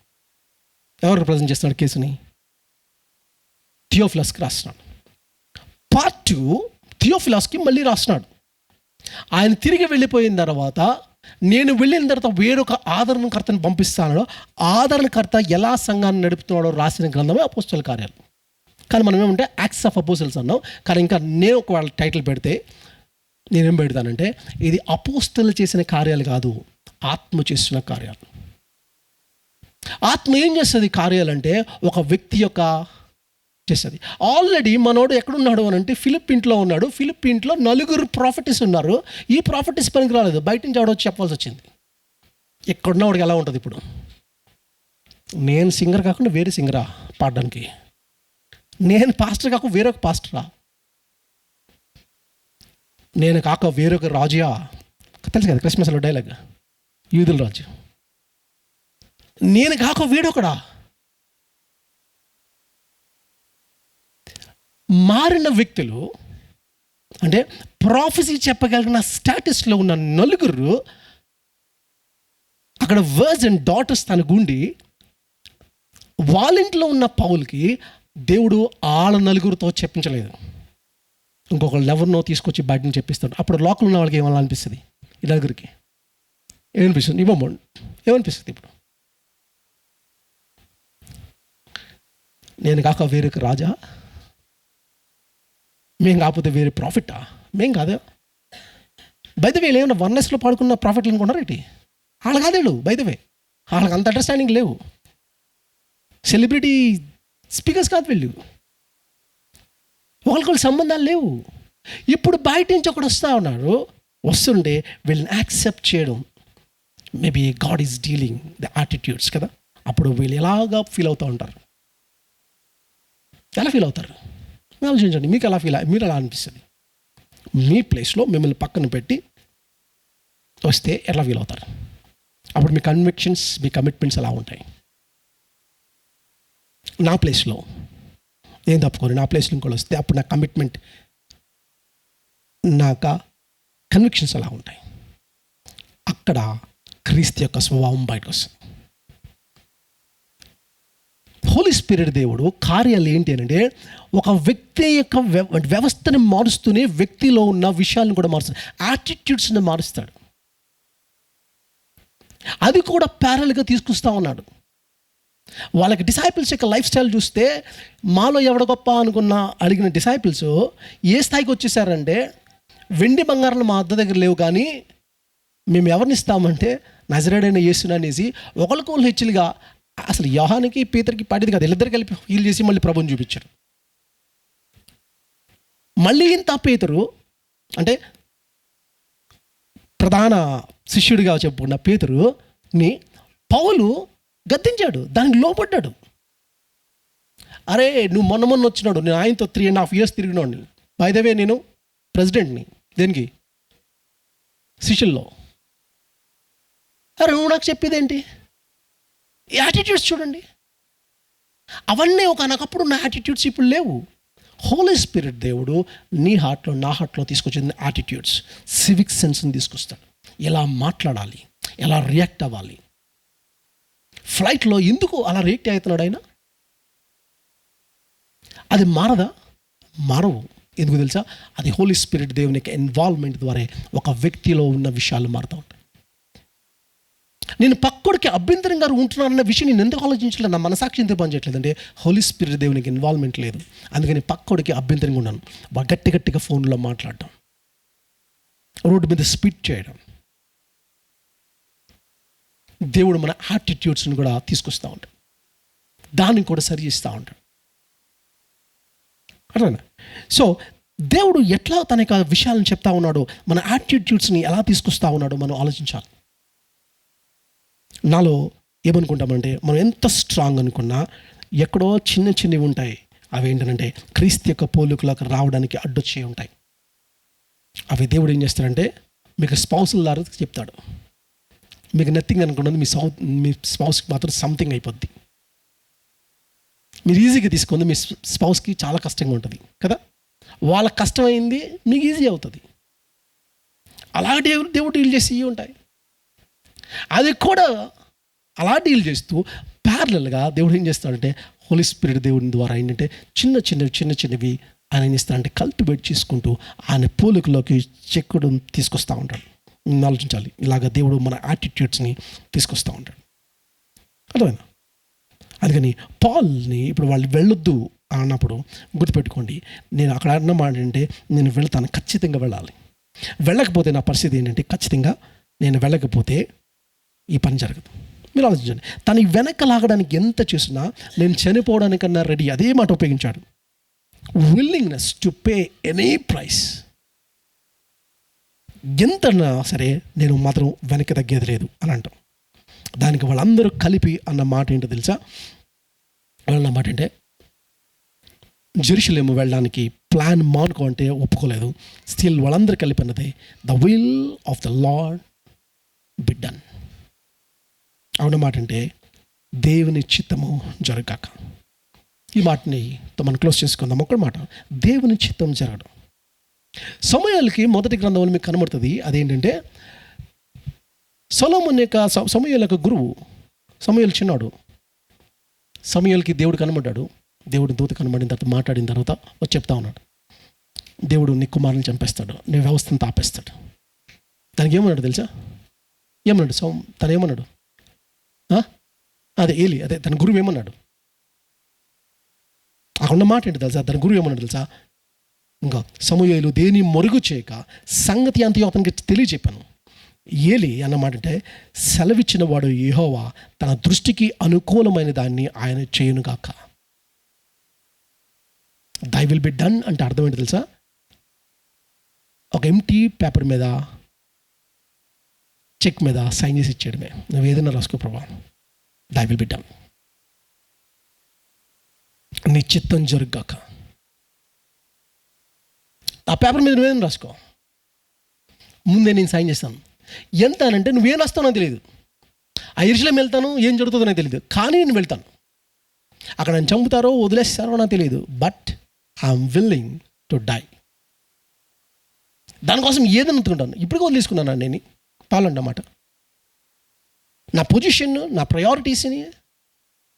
ఎవరు రిప్రజెంట్ చేస్తున్నాడు కేసుని? థియోఫిలస్కి రాస్తున్నాడు. పార్ట్ 2 థియోఫిలస్కి మళ్ళీ రాస్తున్నాడు. ఆయన తిరిగి వెళ్ళిపోయిన తర్వాత, నేను వెళ్ళిన తర్వాత వేరొక ఆదరణకర్తను పంపిస్తానో, ఆదరణకర్త ఎలా సంఘాన్ని నడుపుతున్నాడో రాసిన గ్రంథమే అపోస్తల కార్యాలు. కానీ మనం ఏమంటే యాక్ట్స్ ఆఫ్ అపోస్టల్స్ అన్నాం. కానీ ఇంకా నేను ఒకవేళ టైటిల్ పెడితే నేనేం పెడతానంటే ఇది అపోస్తలు చేసిన కార్యాలు కాదు, ఆత్మ చేసిన కార్యాలు. ఆత్మ ఏం చేస్తుంది కార్యాలంటే ఒక వ్యక్తి యొక్క చేస్తుంది. ఆల్రెడీ మనోడు ఎక్కడున్నాడు అని అంటే ఫిలిప్ ఇంట్లో ఉన్నాడు. ఫిలిప్ ఇంట్లో 4 ప్రాఫిటీస్ ఉన్నారు. ఈ ప్రాఫిటీస్ పనికి రాలేదు, బయట నుంచి ఆడొచ్చి చెప్పాల్సి వచ్చింది. ఎక్కడున్నవాడికి ఎలా ఉంటుంది? ఇప్పుడు నేను సింగర్ కాకుండా వేరే సింగరా పాడడానికి? నేను పాస్టర్ కాకుండా వేరొక పాస్టరా? నేను కాక వేరొక రాజుయా? తెలుసు కదా క్రిస్మస్లో డైలాగ్, యూదుల రాజు. నేను కాక వేడొకడా? మారిన వ్యక్తులు అంటే ప్రాఫెసీ చెప్పగలిగిన స్టాటస్లో ఉన్న 4 అక్కడ వర్స్ అండ్ డాటర్స్ తన గుండి వాళ్ళ ఇంట్లో ఉన్న పౌల్కి దేవుడు వాళ్ళ 4 చెప్పించలేదు. ఇంకొకళ్ళు ఎవరినో తీసుకొచ్చి బయట నుంచి చెప్పిస్తాడు. అప్పుడు లోకల్ ఉన్న వాళ్ళకి ఏమన్నా అనిపిస్తుంది? ఈ 4 ఏమనిపిస్తుంది? ఏమనిపిస్తుంది? ఇప్పుడు నేను కాక వేరొక రాజా? మేం కాకపోతే వేరే ప్రాఫిటా? మేం కాదా? బైదవే లేవన్నా వన్నెస్లో పాడుకున్న ప్రాఫిట్లు అనుకున్నారు ఏంటి? వాళ్ళకి కాదేళ్ళు బైదవే, వాళ్ళకి అంత అండర్స్టాండింగ్ లేవు. సెలబ్రిటీ స్పీకర్స్ కాదు వీళ్ళు, ఒకరికొకరు సంబంధాలు లేవు. ఇప్పుడు బయట నుంచి ఒకడు వస్తూ ఉన్నాడు, వస్తుంటే వీళ్ళని యాక్సెప్ట్ చేయడం, maybe God is dealing the attitudes కదా. అప్పుడు వీళ్ళు ఎలాగా ఫీల్ అవుతూ ఉంటారు, ఎలా ఫీల్ అవుతారు ఆలోచించండి. మీకు ఎలా మీరు ఎలా అనిపిస్తుంది? మీ ప్లేస్లో మిమ్మల్ని పక్కన పెట్టి వస్తే ఎలా ఫీల్ అవుతారు? అప్పుడు మీ కన్విక్షన్స్, మీ కమిట్మెంట్స్ ఎలా ఉంటాయి? నా ప్లేస్లో నేను తప్పుకోరు, నా ప్లేస్లో ఇంకోటి వస్తే అప్పుడు నా కమిట్మెంట్, నా కన్విక్షన్స్ ఎలా ఉంటాయి? అక్కడ క్రీస్తు యొక్క స్వభావం బయటకు వస్తుంది. హోలీ స్పిరిట్ దేవుడు కార్యాలు ఏంటి అంటే ఒక వ్యక్తి యొక్క వ్యవస్థని మారుస్తూనే వ్యక్తిలో ఉన్న విషయాలను కూడా మారుస్తాడు, యాటిట్యూడ్స్ని మారుస్తాడు. అది కూడా ప్యారల్గా తీసుకొస్తా ఉన్నాడు. వాళ్ళకి డిసైపుల్స్ యొక్క లైఫ్ స్టైల్ చూస్తే మాలో ఎవడ గొప్ప అనుకున్న అడిగిన డిసైపుల్స్ ఏ స్థాయికి వచ్చేసారంటే, వెండి బంగారాలు మా అద్ద దగ్గర లేవు కానీ మేము ఎవరిని ఇస్తామంటే నజరేడైన యేసుని అనేసి ఒకరికొకరు హెచ్చులుగా, అసలు యోహానికి పీతర్కి పడేది కాదు, వీళ్ళిద్దరు కలిపి హీల్ చేసి మళ్ళీ ప్రభుని చూపించారు. మళ్ళీ ఇంత పేతురు అంటే ప్రధాన శిష్యుడిగా చెప్పుకున్న పేతురుని పౌలు గద్దించాడు, దానికి లోపడ్డాడు. అరే నువ్వు మొన్న వచ్చినాడు, నేను ఆయనతో 3.5 years తిరిగినాడు. బై ద వే నేను ప్రెసిడెంట్ని దేనికి, శిష్యుల్లో. అరే నువ్వు నాకు చెప్పేదేంటి? యాటిట్యూడ్స్ చూడండి, అవన్నీ ఒకనొకప్పుడు నా యాటిట్యూడ్స్ ఇప్పుడు లేవు. హోలీ స్పిరిట్ దేవుడు నీ హార్ట్లో, నా హార్ట్లో తీసుకొచ్చింది యాటిట్యూడ్స్, సివిక్ సెన్స్ని తీసుకొస్తాడు. ఎలా మాట్లాడాలి, ఎలా రియాక్ట్ అవ్వాలి. ఫ్లైట్లో ఎందుకు అలా రియాక్ట్ అవుతున్నాడు ఆయన? అది మారదా? మారవు. ఎందుకు తెలుసా? అది హోలీ స్పిరిట్ దేవుని యొక్క ఇన్వాల్వ్మెంట్ ద్వారా ఒక వ్యక్తిలో ఉన్న విషయాలు మారుతూ ఉంటాయి. నేను పక్కడికి అభ్యంతరంగా ఉంటున్నానన్న విషయం నేను ఎందుకు ఆలోచించలేదు, నా మనసాక్షి ఎందుకు పనిచేయట్లేదు అంటే హోలీ స్పిరిట్ దేవునికి ఇన్వాల్వ్మెంట్ లేదు. అందుకని పక్కడికి అభ్యంతరంగా ఉన్నాను. గట్టిగా ఫోన్లో మాట్లాడటం, రోడ్డు మీద స్పీడ్ చేయడం. దేవుడు మన యాటిట్యూడ్స్ని కూడా తీసుకొస్తూ ఉంటాడు, దాన్ని కూడా సరి చేస్తూ ఉంటాడు. అర్థమైనా? సో దేవుడు ఎట్లా తన యొక్క విషయాలను చెప్తా ఉన్నాడో, మన యాటిట్యూడ్స్ని ఎలా తీసుకొస్తా ఉన్నాడో మనం ఆలోచించాలి. నాలో ఏమనుకుంటామంటే, మనం ఎంత స్ట్రాంగ్ అనుకున్నా ఎక్కడో చిన్నవి ఉంటాయి. అవి ఏంటంటే క్రీస్తు యొక్క పోలికలకు రావడానికి అడ్డొచ్చి ఉంటాయి. అవి దేవుడు ఏం చేస్తాడంటే మీకు స్పౌసుల ద్వారా చెప్తాడు. మీకు నథింగ్ అనుకున్నది మీ స్పౌస్కి మాత్రం సంథింగ్ అయిపోద్ది. మీరు ఈజీగా తీసుకుంది, మీ స్పౌస్కి చాలా కష్టంగా ఉంటుంది కదా. వాళ్ళకి కష్టమైంది మీకు ఈజీ అవుతుంది. అలాగే దేవుడు డీల్ చేసి ఉంటాయి. అది కూడా అలా డీల్ చేస్తూ ప్యారలల్గా దేవుడు ఏం చేస్తాడంటే హోలీ స్పిరిట్ దేవుని ద్వారా ఏంటంటే చిన్నవి ఆయన ఏం చేస్తాడంటే కల్టివేట్ చేసుకుంటూ ఆయన పోలికలోకి చెక్కుడు తీసుకొస్తూ ఉంటాడు. ఆలోచించాలి, ఇలాగ దేవుడు మన యాటిట్యూడ్స్ని తీసుకొస్తూ ఉంటాడు. అర్థమైనా? అందుకని పాల్ని ఇప్పుడు వాళ్ళు వెళ్ళొద్దు అన్నప్పుడు గుర్తుపెట్టుకోండి, నేను అక్కడ అన్న మాట ఏంటంటే నేను వెళ్తాను, ఖచ్చితంగా వెళ్ళాలి. వెళ్ళకపోతే నా పరిస్థితి ఏంటంటే ఖచ్చితంగా నేను వెళ్ళకపోతే ఈ పని జరగదు. మీరు ఆలోచించండి, తను వెనక లాగడానికి ఎంత చేసినా నేను చనిపోవడానికన్నా రెడీ. అదే మాట ఉపయోగించాడు, willingness to pay any price. ఎంతన్నా సరే నేను మాత్రం వెనక్కి తగ్గేది లేదు అని అంటాం. దానికి వాళ్ళందరూ కలిపి అన్న మాట ఏంటో తెలుసా? అన్న మాట అంటే జెరూసలేము వెళ్ళడానికి ప్లాన్ మానుకో అంటే ఒప్పుకోలేదు. స్టిల్ వాళ్ళందరూ కలిపి అన్నది the will of the lord be done. అవున మాట అంటే దేవుని చిత్తము జరగాక. ఈ మాటని మనం క్లోజ్ చేసుకుందాం. ఒక్క మాట, దేవుని చిత్తం జరగడం. సమూయేలుకి మొదటి గ్రంథంలో మీకు కనబడుతుంది. అదేంటంటే సొలొమోను యొక్క సమూయేలు యొక్క గురువు సమూయేలు చిన్నాడు. సమూయేలుకి దేవుడు కనబడ్డాడు. దేవుడు దూత కనబడిన తర్వాత మాట్లాడిన తర్వాత వచ్చి చెప్తా ఉన్నాడు, దేవుడు నీ కుమారుని చంపేస్తాడు, నీ వ్యవస్థను తాపేస్తాడు. దానికి ఏమన్నాడు తెలుసా? ఏమన్నాడు? తను ఏమన్నాడు? అదే తన గురువు ఏమన్నాడు? అక్కడ మాట ఏంటి తెలుసా? తన గురువు ఏమన్నాడు తెలుసా? ఇంకా సమూయేలు దేని మరుగు చేయక సంగతి అంతయో అతనికి తెలియజెప్పాను. ఏలి అన్నమాట అంటే సెలవిచ్చిన వాడు యెహోవా తన దృష్టికి అనుకూలమైన దాన్ని ఆయన చేయునుగాక. దై విల్ బి డన్ అంటే అర్థం ఏంటి తెలుసా? ఒక ఎంటీ పేపర్ మీద చెక్ మీద సైన్ చేసి ఇచ్చేయడమే. నువ్వు ఏదైనా రాసుకో ప్రభా, దై విల్ బి డన్, నీ చిత్తం జరుగాక. ఆ పేపర్ మీద నువ్వేదైనా రాసుకో, ముందే నేను సైన్ చేస్తాను. ఎంత అనంటే నువ్వేం రాస్తానో తెలియదు, ఆ యెరూషలేము వెళ్తాను, ఏం జరుగుతుందో నాకు తెలియదు, కానీ నేను వెళ్తాను. అక్కడ నన్ను చంపుతారో వదిలేస్తారో నాకు తెలియదు, but I'm willing to die. దానికోసం ఏదైనా అనుకుంటాను. ఇప్పుడు వదిలేసుకున్నాను నేను పాలన్నమాట. నా పొజిషన్, నా ప్రయారిటీస్ని,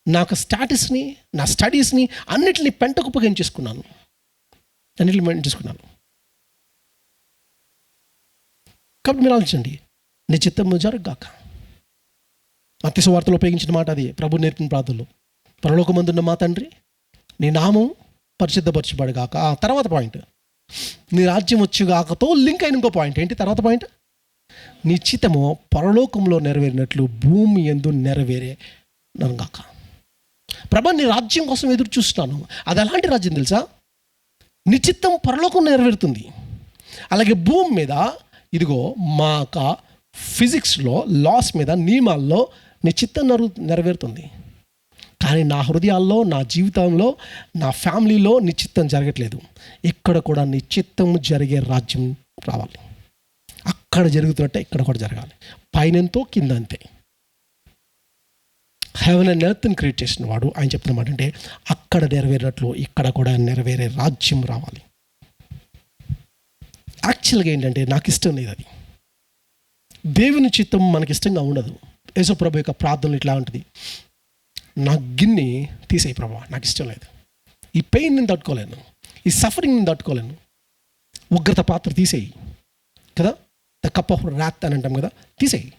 నా యొక్క స్టాటస్ని, నా స్టడీస్ని అన్నిటిని పెంటకుప్పగించేసుకున్నాను. కాబట్టి మీరు ఆలోచించండి, నీ చిత్తము జరగాక. మత్తయి సువార్తలో ఉపయోగించిన మాట అది, ప్రభు నేర్పిన ప్రార్థనలో, పరలోకమందున్న మా తండ్రి నీ నామం పరిశుద్ధపరచబడగాక. ఆ తర్వాత పాయింట్, నీ రాజ్యం వచ్చుగాకతో లింక్ అయిన ఇంకో పాయింట్ ఏంటి? తర్వాత పాయింట్, నీ చిత్తము పరలోకంలో నెరవేరినట్లు భూమి యందు నెరవేరేనగాక. ప్రభా, నీ రాజ్యం కోసం ఎదురు చూస్తున్నాను. అది ఎలాంటి రాజ్యం తెలుసా? నీ చిత్తం పరలోకం నెరవేరుతుంది, అలాగే భూమి మీద ఇదిగో మా యొక్క ఫిజిక్స్లో, లాస్ మీద, నియమాల్లో నీ చిత్తం నెరవేరుతుంది. కానీ నా హృదయాల్లో, నా జీవితంలో, నా ఫ్యామిలీలో నీ చిత్తం జరగట్లేదు. ఇక్కడ కూడా నీ చిత్తం జరిగే రాజ్యం రావాలి. అక్కడ జరుగుతున్నట్టే ఇక్కడ కూడా జరగాలి. పైనంతో కింద అంతే. హెవెన్ అండ్ ఎర్త్ని క్రియేట్ చేసిన వాడు ఆయన చెప్తున్న మాట అంటే, అక్కడ నెరవేరినట్లు ఇక్కడ కూడా నెరవేరే రాజ్యం రావాలి. యాక్చువల్గా ఏంటంటే నాకు ఇష్టం లేదు అది. దేవుని చిత్తం మనకి ఇష్టంగా ఉండదు. యేసు ప్రభు యొక్క ప్రార్థనలు ఇట్లా ఉంటుంది, నా గిన్నె తీసేయి ప్రభా, నాకు ఇష్టం లేదు. ఈ పెయిన్ నేను తట్టుకోలేను, ఈ సఫరింగ్ నేను తట్టుకోలేను. ఉగ్రత పాత్ర తీసేయి కదా, ద కప్ ఆఫ్ రాత్ అని అంటాం కదా, తీసేయి.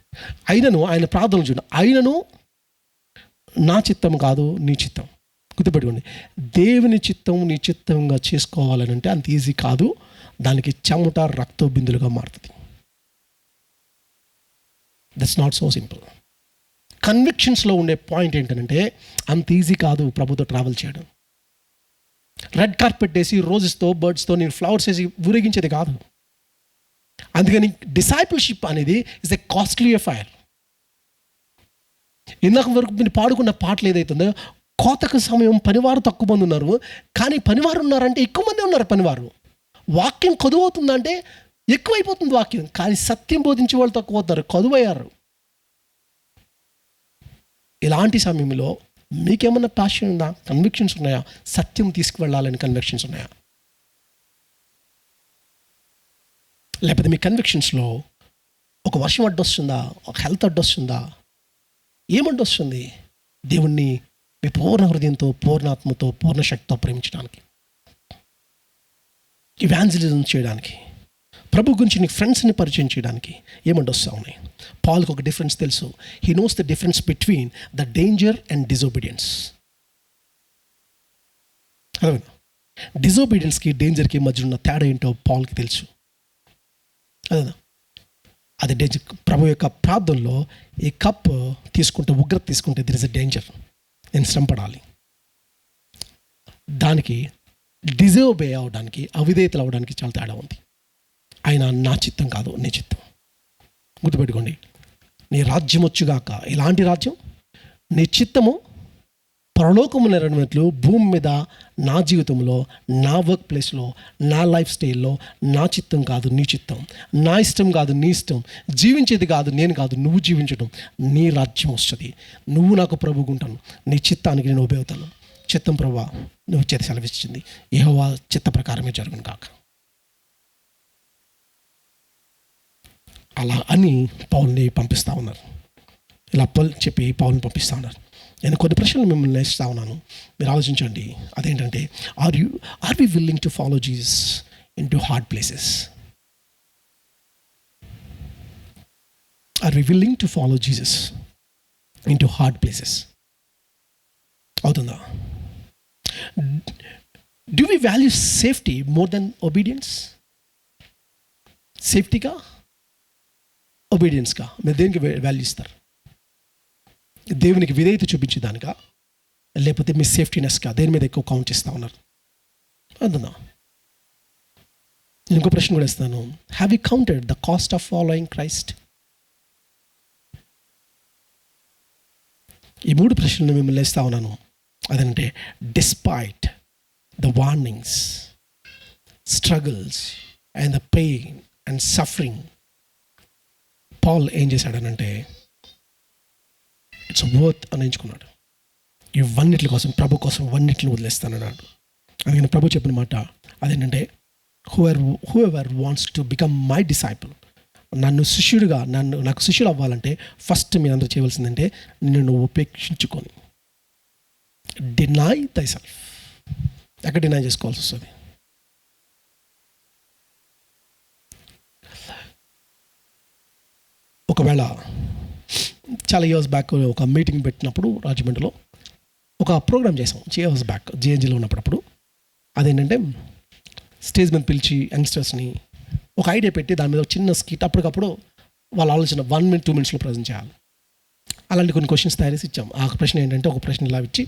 అయినను ఆయన ప్రార్థనలు చూడండి, అయినను నా చిత్తం కాదు నీ చిత్తం. గుర్తుపెట్టుకోండి, దేవుని చిత్తం నీ చిత్తంగా చేసుకోవాలని అంటే అంత ఈజీ కాదు. దానికి చెమట రక్త బిందులుగా మారుతుంది. That's not so simple. కన్విక్షన్స్లో ఉండే పాయింట్ ఏంటంటే అంత ఈజీ కాదు ప్రభుతో ట్రావెల్ చేయడం. రెడ్ కార్పెట్ వేసి రోజెస్తో, బర్డ్స్తో నేను ఫ్లవర్స్ వేసి ఊరేగించేది కాదు. అందుకని డిసైపుల్షిప్ అనేది ఇస్ ఎ కాస్ట్లీ అఫైర్. ఇందాక వరకు మీరు పాడుకున్న పాటలు ఏదైతుందో, కోతకు సమయం పనివారు తక్కువ మంది ఉన్నారు, కానీ పనివారు ఉన్నారంటే ఎక్కువ మంది ఉన్నారు. పనివారు వాక్యం కొదువవుతుందంటే ఎక్కువైపోతుంది వాక్యం, కానీ సత్యం బోధించే వాళ్ళు తక్కువ అవుతారు, కొదువయ్యారు. ఇలాంటి సమయంలో మీకేమన్నా ప్యాషన్ ఉందా? కన్విక్షన్స్ ఉన్నాయా? సత్యం తీసుకువెళ్ళాలని కన్విక్షన్స్ ఉన్నాయా? లేకపోతే మీ కన్విక్షన్స్లో ఒక వర్షం అడ్డొస్తుందా? ఒక హెల్త్ అడ్డొస్తుందా? ఏమడ్డొస్తుంది? దేవుణ్ణి మీ పూర్ణ హృదయంతో, పూర్ణాత్మతో, పూర్ణ శక్తితో ప్రేమించడానికి, ఇవాంజలిజం చేయడానికి, ప్రభు గురించి నీ ఫ్రెండ్స్ని పరిచయం చేయడానికి ఏమండొస్తా ఉన్నాయి. పాల్కి ఒక డిఫరెన్స్ తెలుసు. He knows the difference between the danger and disobedience. అదే డిజోబీడియన్స్కి, డేంజర్కి మధ్య ఉన్న తేడా ఏంటో పాల్కి తెలుసు. అదేనా, అది డేంజర్. ప్రభు యొక్క ప్రార్థనలో ఈ కప్ తీసుకుంటే, ఉగ్రత తీసుకుంటే దిర్ ఇస్ ఎ డేంజర్, నేను శ్రమపడాలి. దానికి డిజోబే అవడానికి, అవిధేయతలు అవడానికి చాలా తేడా ఉంది. ఆయన నా చిత్తం కాదు నీ చిత్తం. గుర్తుపెట్టుకోండి, నీ రాజ్యం వచ్చుగాక. ఎలాంటి రాజ్యం? నీ చిత్తము పరలోకము నెరవేరినట్లు భూమి మీద నా జీవితంలో, నా వర్క్ ప్లేస్లో, నా లైఫ్ స్టైల్లో నా చిత్తం కాదు నీ చిత్తం, నా ఇష్టం కాదు నీ ఇష్టం, జీవించేది కాదు నేను కాదు నువ్వు జీవించడం, నీ రాజ్యం వస్తుంది. నువ్వు నాకు ప్రభుగుంటాను, నీ చిత్తానికి నేను ఉపయోగుతాను. చిత్తం ప్రభువా నువ్వు చేతి సెలవిచ్చింది, యెహోవా చిత్త ప్రకారమే జరుగును కాక. అలా అని పౌల్ని పంపిస్తూ ఉన్నారు. ఇలా చెప్పి పౌల్ని పంపిస్తూ ఉన్నారు. నేను కొన్ని ప్రశ్నలు మిమ్మల్ని నేర్చుతా ఉన్నాను, మీరు ఆలోచించండి. అదేంటంటే, are we willing to follow Jesus into hard places? Are we willing to follow Jesus into hard places? అవుతుందా? Do we value safety more than obedience? సేఫ్టీగా ఒబీడియన్స్గా మీరు దేనికి వాల్యూ ఇస్తారు? దేవునికి విధేయత చూపించేదానికా, లేకపోతే మీ సేఫ్టీనెస్గా దేని మీద ఎక్కువ కౌంట్ చేస్తూ ఉన్నారు? అందునా నేను ఇంకో ప్రశ్న కూడా ఇస్తాను. Have you counted the cost of following Christ? ఈ 3 ప్రశ్నలు మిమ్మల్ని వేస్తూ ఉన్నాను. అదంటే despite the warnings, struggles and the pain and suffering, Paul ఏం చేశాడనంటే ఇట్స్ వర్త్ అని ఎంచుకున్నాడు. ఇవన్నిటి కోసం, ప్రభు కోసం ఇవన్నిటిని వదిలేస్తానన్నాడు. అందుకని ప్రభు చెప్పిన మాట అదేంటంటే, whoever wants to become my disciple, నాకు శిష్యుడు అవ్వాలంటే ఫస్ట్ మీరు అందరూ చేయవలసిందంటే నిన్ను ఉపేక్షించుకొని, డినై దై సెల్ఫ్. ఎక్కడ డినై చేసుకోవాల్సి వస్తుంది? ఒకవేళ చాలా ఇయర్స్ బ్యాక్ ఒక మీటింగ్ పెట్టినప్పుడు రాజమండ్రిలో ఒక ప్రోగ్రామ్ చేసాం, ఇయర్స్ బ్యాక్ జిఎన్జిలో ఉన్నప్పుడు. అదేంటంటే స్టేజ్ మీద పిలిచి యంగ్స్టర్స్ని ఒక ఐడియా పెట్టి దాని మీద ఒక చిన్న స్కిట్ అప్పటికప్పుడు వాళ్ళ ఆలోచన 1 minute 2 minutes ప్రజెంట్ చేయాలి. అలాంటి కొన్ని క్వశ్చన్స్ తయారు చేసి ఇచ్చాం. ఆ ప్రశ్న ఏంటంటే, ఒక ప్రశ్న ఇలా ఇచ్చి,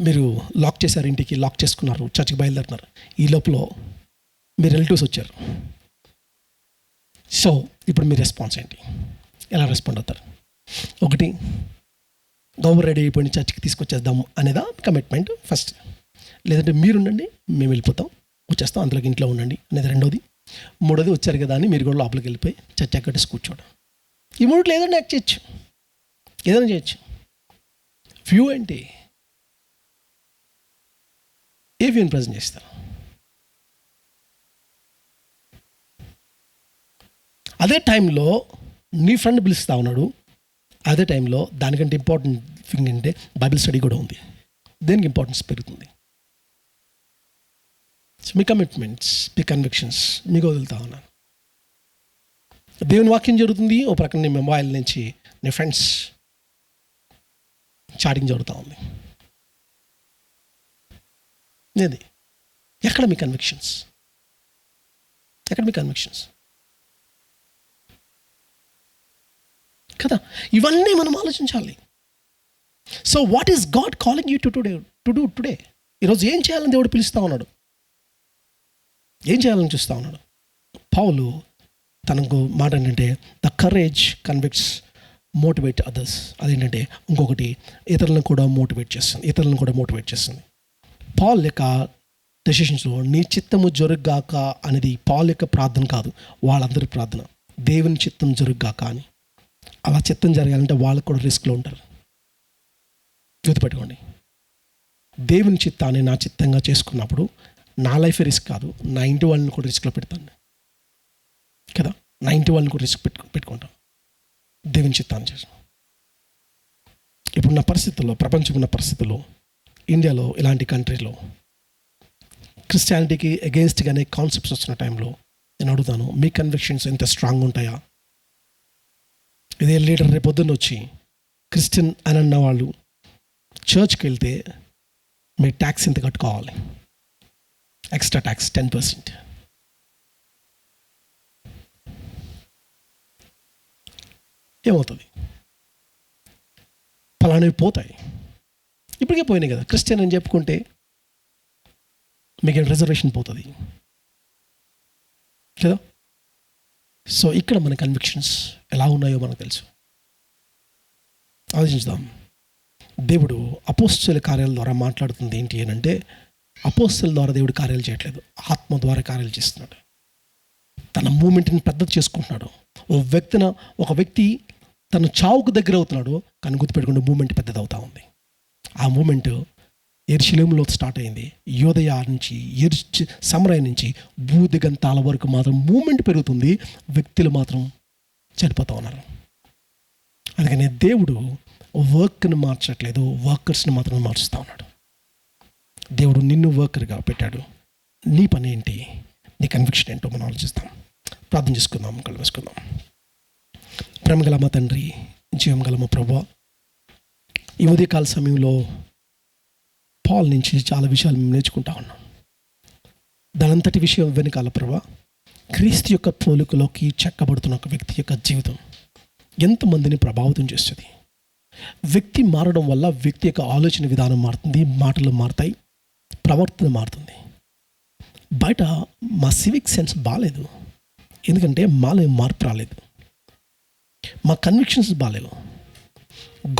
మీరు లాక్ చేశారు, ఇంటికి లాక్ చేసుకున్నారు, చర్చికి బయలుదేరుతున్నారు, ఈ లోపల మీ రిలేటివ్స్ వచ్చారు. సో ఇప్పుడు మీ రెస్పాన్స్ ఏంటి? ఎలా రెస్పాండ్ అవుతారు? ఒకటి, గౌరవ రెడీ అయిపోయి చర్చికి తీసుకొచ్చేద్దాం అనేదా కమిట్మెంట్ ఫస్ట్. లేదంటే మీరుండండి, మేము వెళ్ళిపోతాం, వచ్చేస్తాం, అందులోకి ఇంట్లో ఉండండి అనేది రెండోది. మూడోది, వచ్చారు కదా అని మీరు కూడా లోపలికి వెళ్ళిపోయి చర్చ కట్టేసి కూర్చోవడం. ఈ మూడు ఏదైనా యాక్ట్ చేయొచ్చు, ఏదైనా చేయొచ్చు. వ్యూ ఏంటి? ఏ వ్యూని ప్రజెంట్ చేస్తారు? అదే టైంలో నీ ఫ్రెండ్ పిలుస్తా ఉన్నాడు, అదే టైంలో దానికంటే ఇంపార్టెంట్ థింగ్ ఏంటంటే బైబిల్ స్టడీ కూడా ఉంది. దేనికి ఇంపార్టెన్స్ పెరుగుతుంది? సో మీ కమిట్మెంట్స్, మీ కన్విక్షన్స్ మీకు వదులుతా ఉన్నాను. దేవుని వాక్యం జరుగుతుంది, ఓ ప్రక్కన నీ మొబైల్ నుంచి నీ ఫ్రెండ్స్ చాటింగ్ జరుగుతూ ఉంది. ఏది? ఎక్కడ మీ కన్విక్షన్స్? ఎక్కడ మీ కన్విక్షన్స్ కదా? ఇవన్నీ మనం ఆలోచించాలి. So what is God calling you to do today? ఈరోజు ఏం చేయాలని దేవుడు పిలుస్తూ ఉన్నాడు, ఏం చేయాలని చూస్తూ ఉన్నాడు? పౌలు తనకు మాట ఏంటంటే, the courage convicts, motivate others. అదేంటంటే ఇంకొకటి, ఇతరులను కూడా మోటివేట్ చేస్తుంది. పాల్ యొక్క డెసిషన్స్లో నీ చిత్తము జరుగ్గాక అనేది పాల్ యొక్క ప్రార్థన కాదు, వాళ్ళందరి ప్రార్థన. దేవుని చిత్తం జరుగ్గాక అని. అలా చిత్తం జరగాలంటే వాళ్ళకు కూడా రిస్క్లో ఉంటారు. గుర్తుపెట్టుకోండి, దేవుని చిత్తాన్ని నా చిత్తంగా చేసుకున్నప్పుడు నా లైఫే రిస్క్ కాదు, నా ఇంటి వాళ్ళని కూడా రిస్క్లో పెడతాను కదా. నా ఇంటి వాళ్ళని కూడా రిస్క్ పెట్టుకుంటాను దేవుని చిత్తాన్ని చేసాను. ఇప్పుడు నా పరిస్థితుల్లో, ప్రపంచం ఉన్న పరిస్థితుల్లో, ఇండియాలో ఇలాంటి కంట్రీలో క్రిస్టియానిటీకి అగెయిన్స్ట్గానే కాన్సెప్ట్స్ వస్తున్న టైంలో నేను అడుగుతాను, మీ కన్విక్షన్స్ ఎంత స్ట్రాంగ్ ఉంటాయా? ఇదే లీడర్ రేపు పొద్దున్న వచ్చి క్రిస్టియన్ అని అన్న వాళ్ళు చర్చ్కి వెళ్తే మీ ట్యాక్స్ ఎంత కట్టుకోవాలి? Extra tax 10%. ఏమవుతుంది? ఫలానవి పోతాయి. ఇప్పటికే పోయినాయి కదా. క్రిస్టియన్ అని చెప్పుకుంటే మీకు రిజర్వేషన్ పోతుంది కదా. సో ఇక్కడ మన కన్విక్షన్స్ ఎలా ఉన్నాయో మనకు తెలుసు. ఆలోచించుదాం. దేవుడు అపోస్తలుల కార్యాల ద్వారా మాట్లాడుతుంది ఏంటి అని అంటే, అపోస్తలుల ద్వారా దేవుడు కార్యాలు చేయట్లేదు, ఆత్మ ద్వారా కార్యాలు చేస్తున్నాడు. తన మూమెంట్ని పెద్దది చేసుకుంటున్నాడు. ఒక వ్యక్తి తన చావుకు దగ్గర అవుతున్నాడు, కానీ గుర్తుపెట్టుకుంటే మూమెంట్ పెద్దది అవుతా ఉంది. ఆ మూమెంట్ యెరూషలేములో స్టార్ట్ అయింది. యోదయ నుంచి సమరయ నుంచి భూదిగంతాల వరకు మాత్రం మూమెంట్ పెరుగుతుంది, వ్యక్తులు మాత్రం చనిపోతూ ఉన్నారు. అందుకని దేవుడు వర్క్ని మార్చట్లేదు, వర్కర్స్ని మాత్రమే మార్చుతూ ఉన్నాడు. దేవుడు నిన్ను వర్కర్గా పెట్టాడు. నీ పని ఏంటి? నీ కన్విక్షన్ ఏంటో మనం ఆలోచిస్తాం. ప్రార్థన చేసుకుందాం, కళ్ళు వేసుకుందాం. ప్రేమగల మా తండ్రి, జీవం గల మా ప్రభువా, ఈ ఉదయకాల సమయంలో పాల్ నుంచి చాలా విషయాలు మేము నేర్చుకుంటా ఉన్నాం. దానంతటి విషయం వెనకాల ప్రభువా క్రీస్తు యొక్క పోలికలోకి చెక్కబడుతున్న ఒక వ్యక్తి యొక్క జీవితం ఎంతమందిని ప్రభావితం చేస్తుంది. వ్యక్తి మారడం వల్ల వ్యక్తి యొక్క ఆలోచన విధానం మారుతుంది, మాటలు మారుతాయి, ప్రవర్తన మారుతుంది. బయట మా సివిక్ సెన్స్ బాగాలేదు, ఎందుకంటే మాలో మార్పు రాలేదు, మా కన్విక్షన్స్ బాగాలేవు.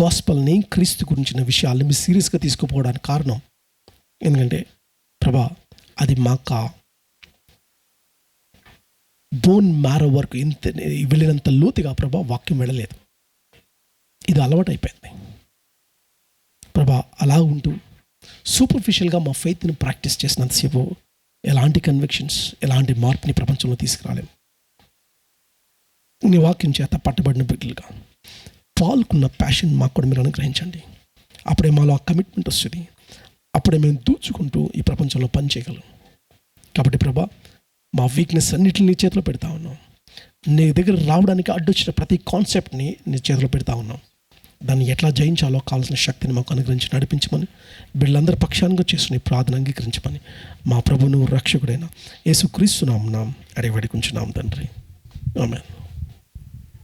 గాస్పల్ని, క్రీస్తు గురించిన విషయాల్ని మీరు సీరియస్గా తీసుకుపోవడానికి కారణం ఎందుకంటే ప్రభా అది మాకు బోన్ మ్యారో వరకు ఇంత వెళ్ళినంత లోతుగా ప్రభా వాక్యం వెళ్ళలేదు. ఇది అలవాటు అయిపోయింది ప్రభా. అలా ఉంటూ సూపర్ఫిషియల్గా మా ఫెయిత్ని ప్రాక్టీస్ చేసినంతసేపు ఎలాంటి కన్విక్షన్స్, ఎలాంటి మార్పుని ప్రపంచంలో తీసుకురాలేము. నీ వాక్యం చేత పట్టబడిన బిడ్డలుగా పాల్కున్న ప్యాషన్ మాకు కూడా మీరు అనుగ్రహించండి. అప్పుడే మాలో ఆ కమిట్మెంట్ వస్తుంది, అప్పుడే మేము దూచుకుంటూ ఈ ప్రపంచంలో పనిచేయగలం. కాబట్టి ప్రభా, మా వీక్నెస్ అన్నిటిని నీ చేతిలో పెడతా ఉన్నాం. నీ దగ్గర రావడానికి అడ్డొచ్చిన ప్రతి కాన్సెప్ట్ని నీ చేతిలో పెడతా ఉన్నాం. దాన్ని ఎట్లా జయించాలో కావాల్సిన శక్తిని మాకు అనుగ్రహించి నడిపించమని, బిడ్డలందరి పక్షానికి చేసుకుని ప్రార్థన అంగీకరించమని మా ప్రభువును రక్షకుడైన యేసుక్రీస్తు నామమున అడిగి వేడుకుంటున్నాం తండ్రి. ఆమేన్.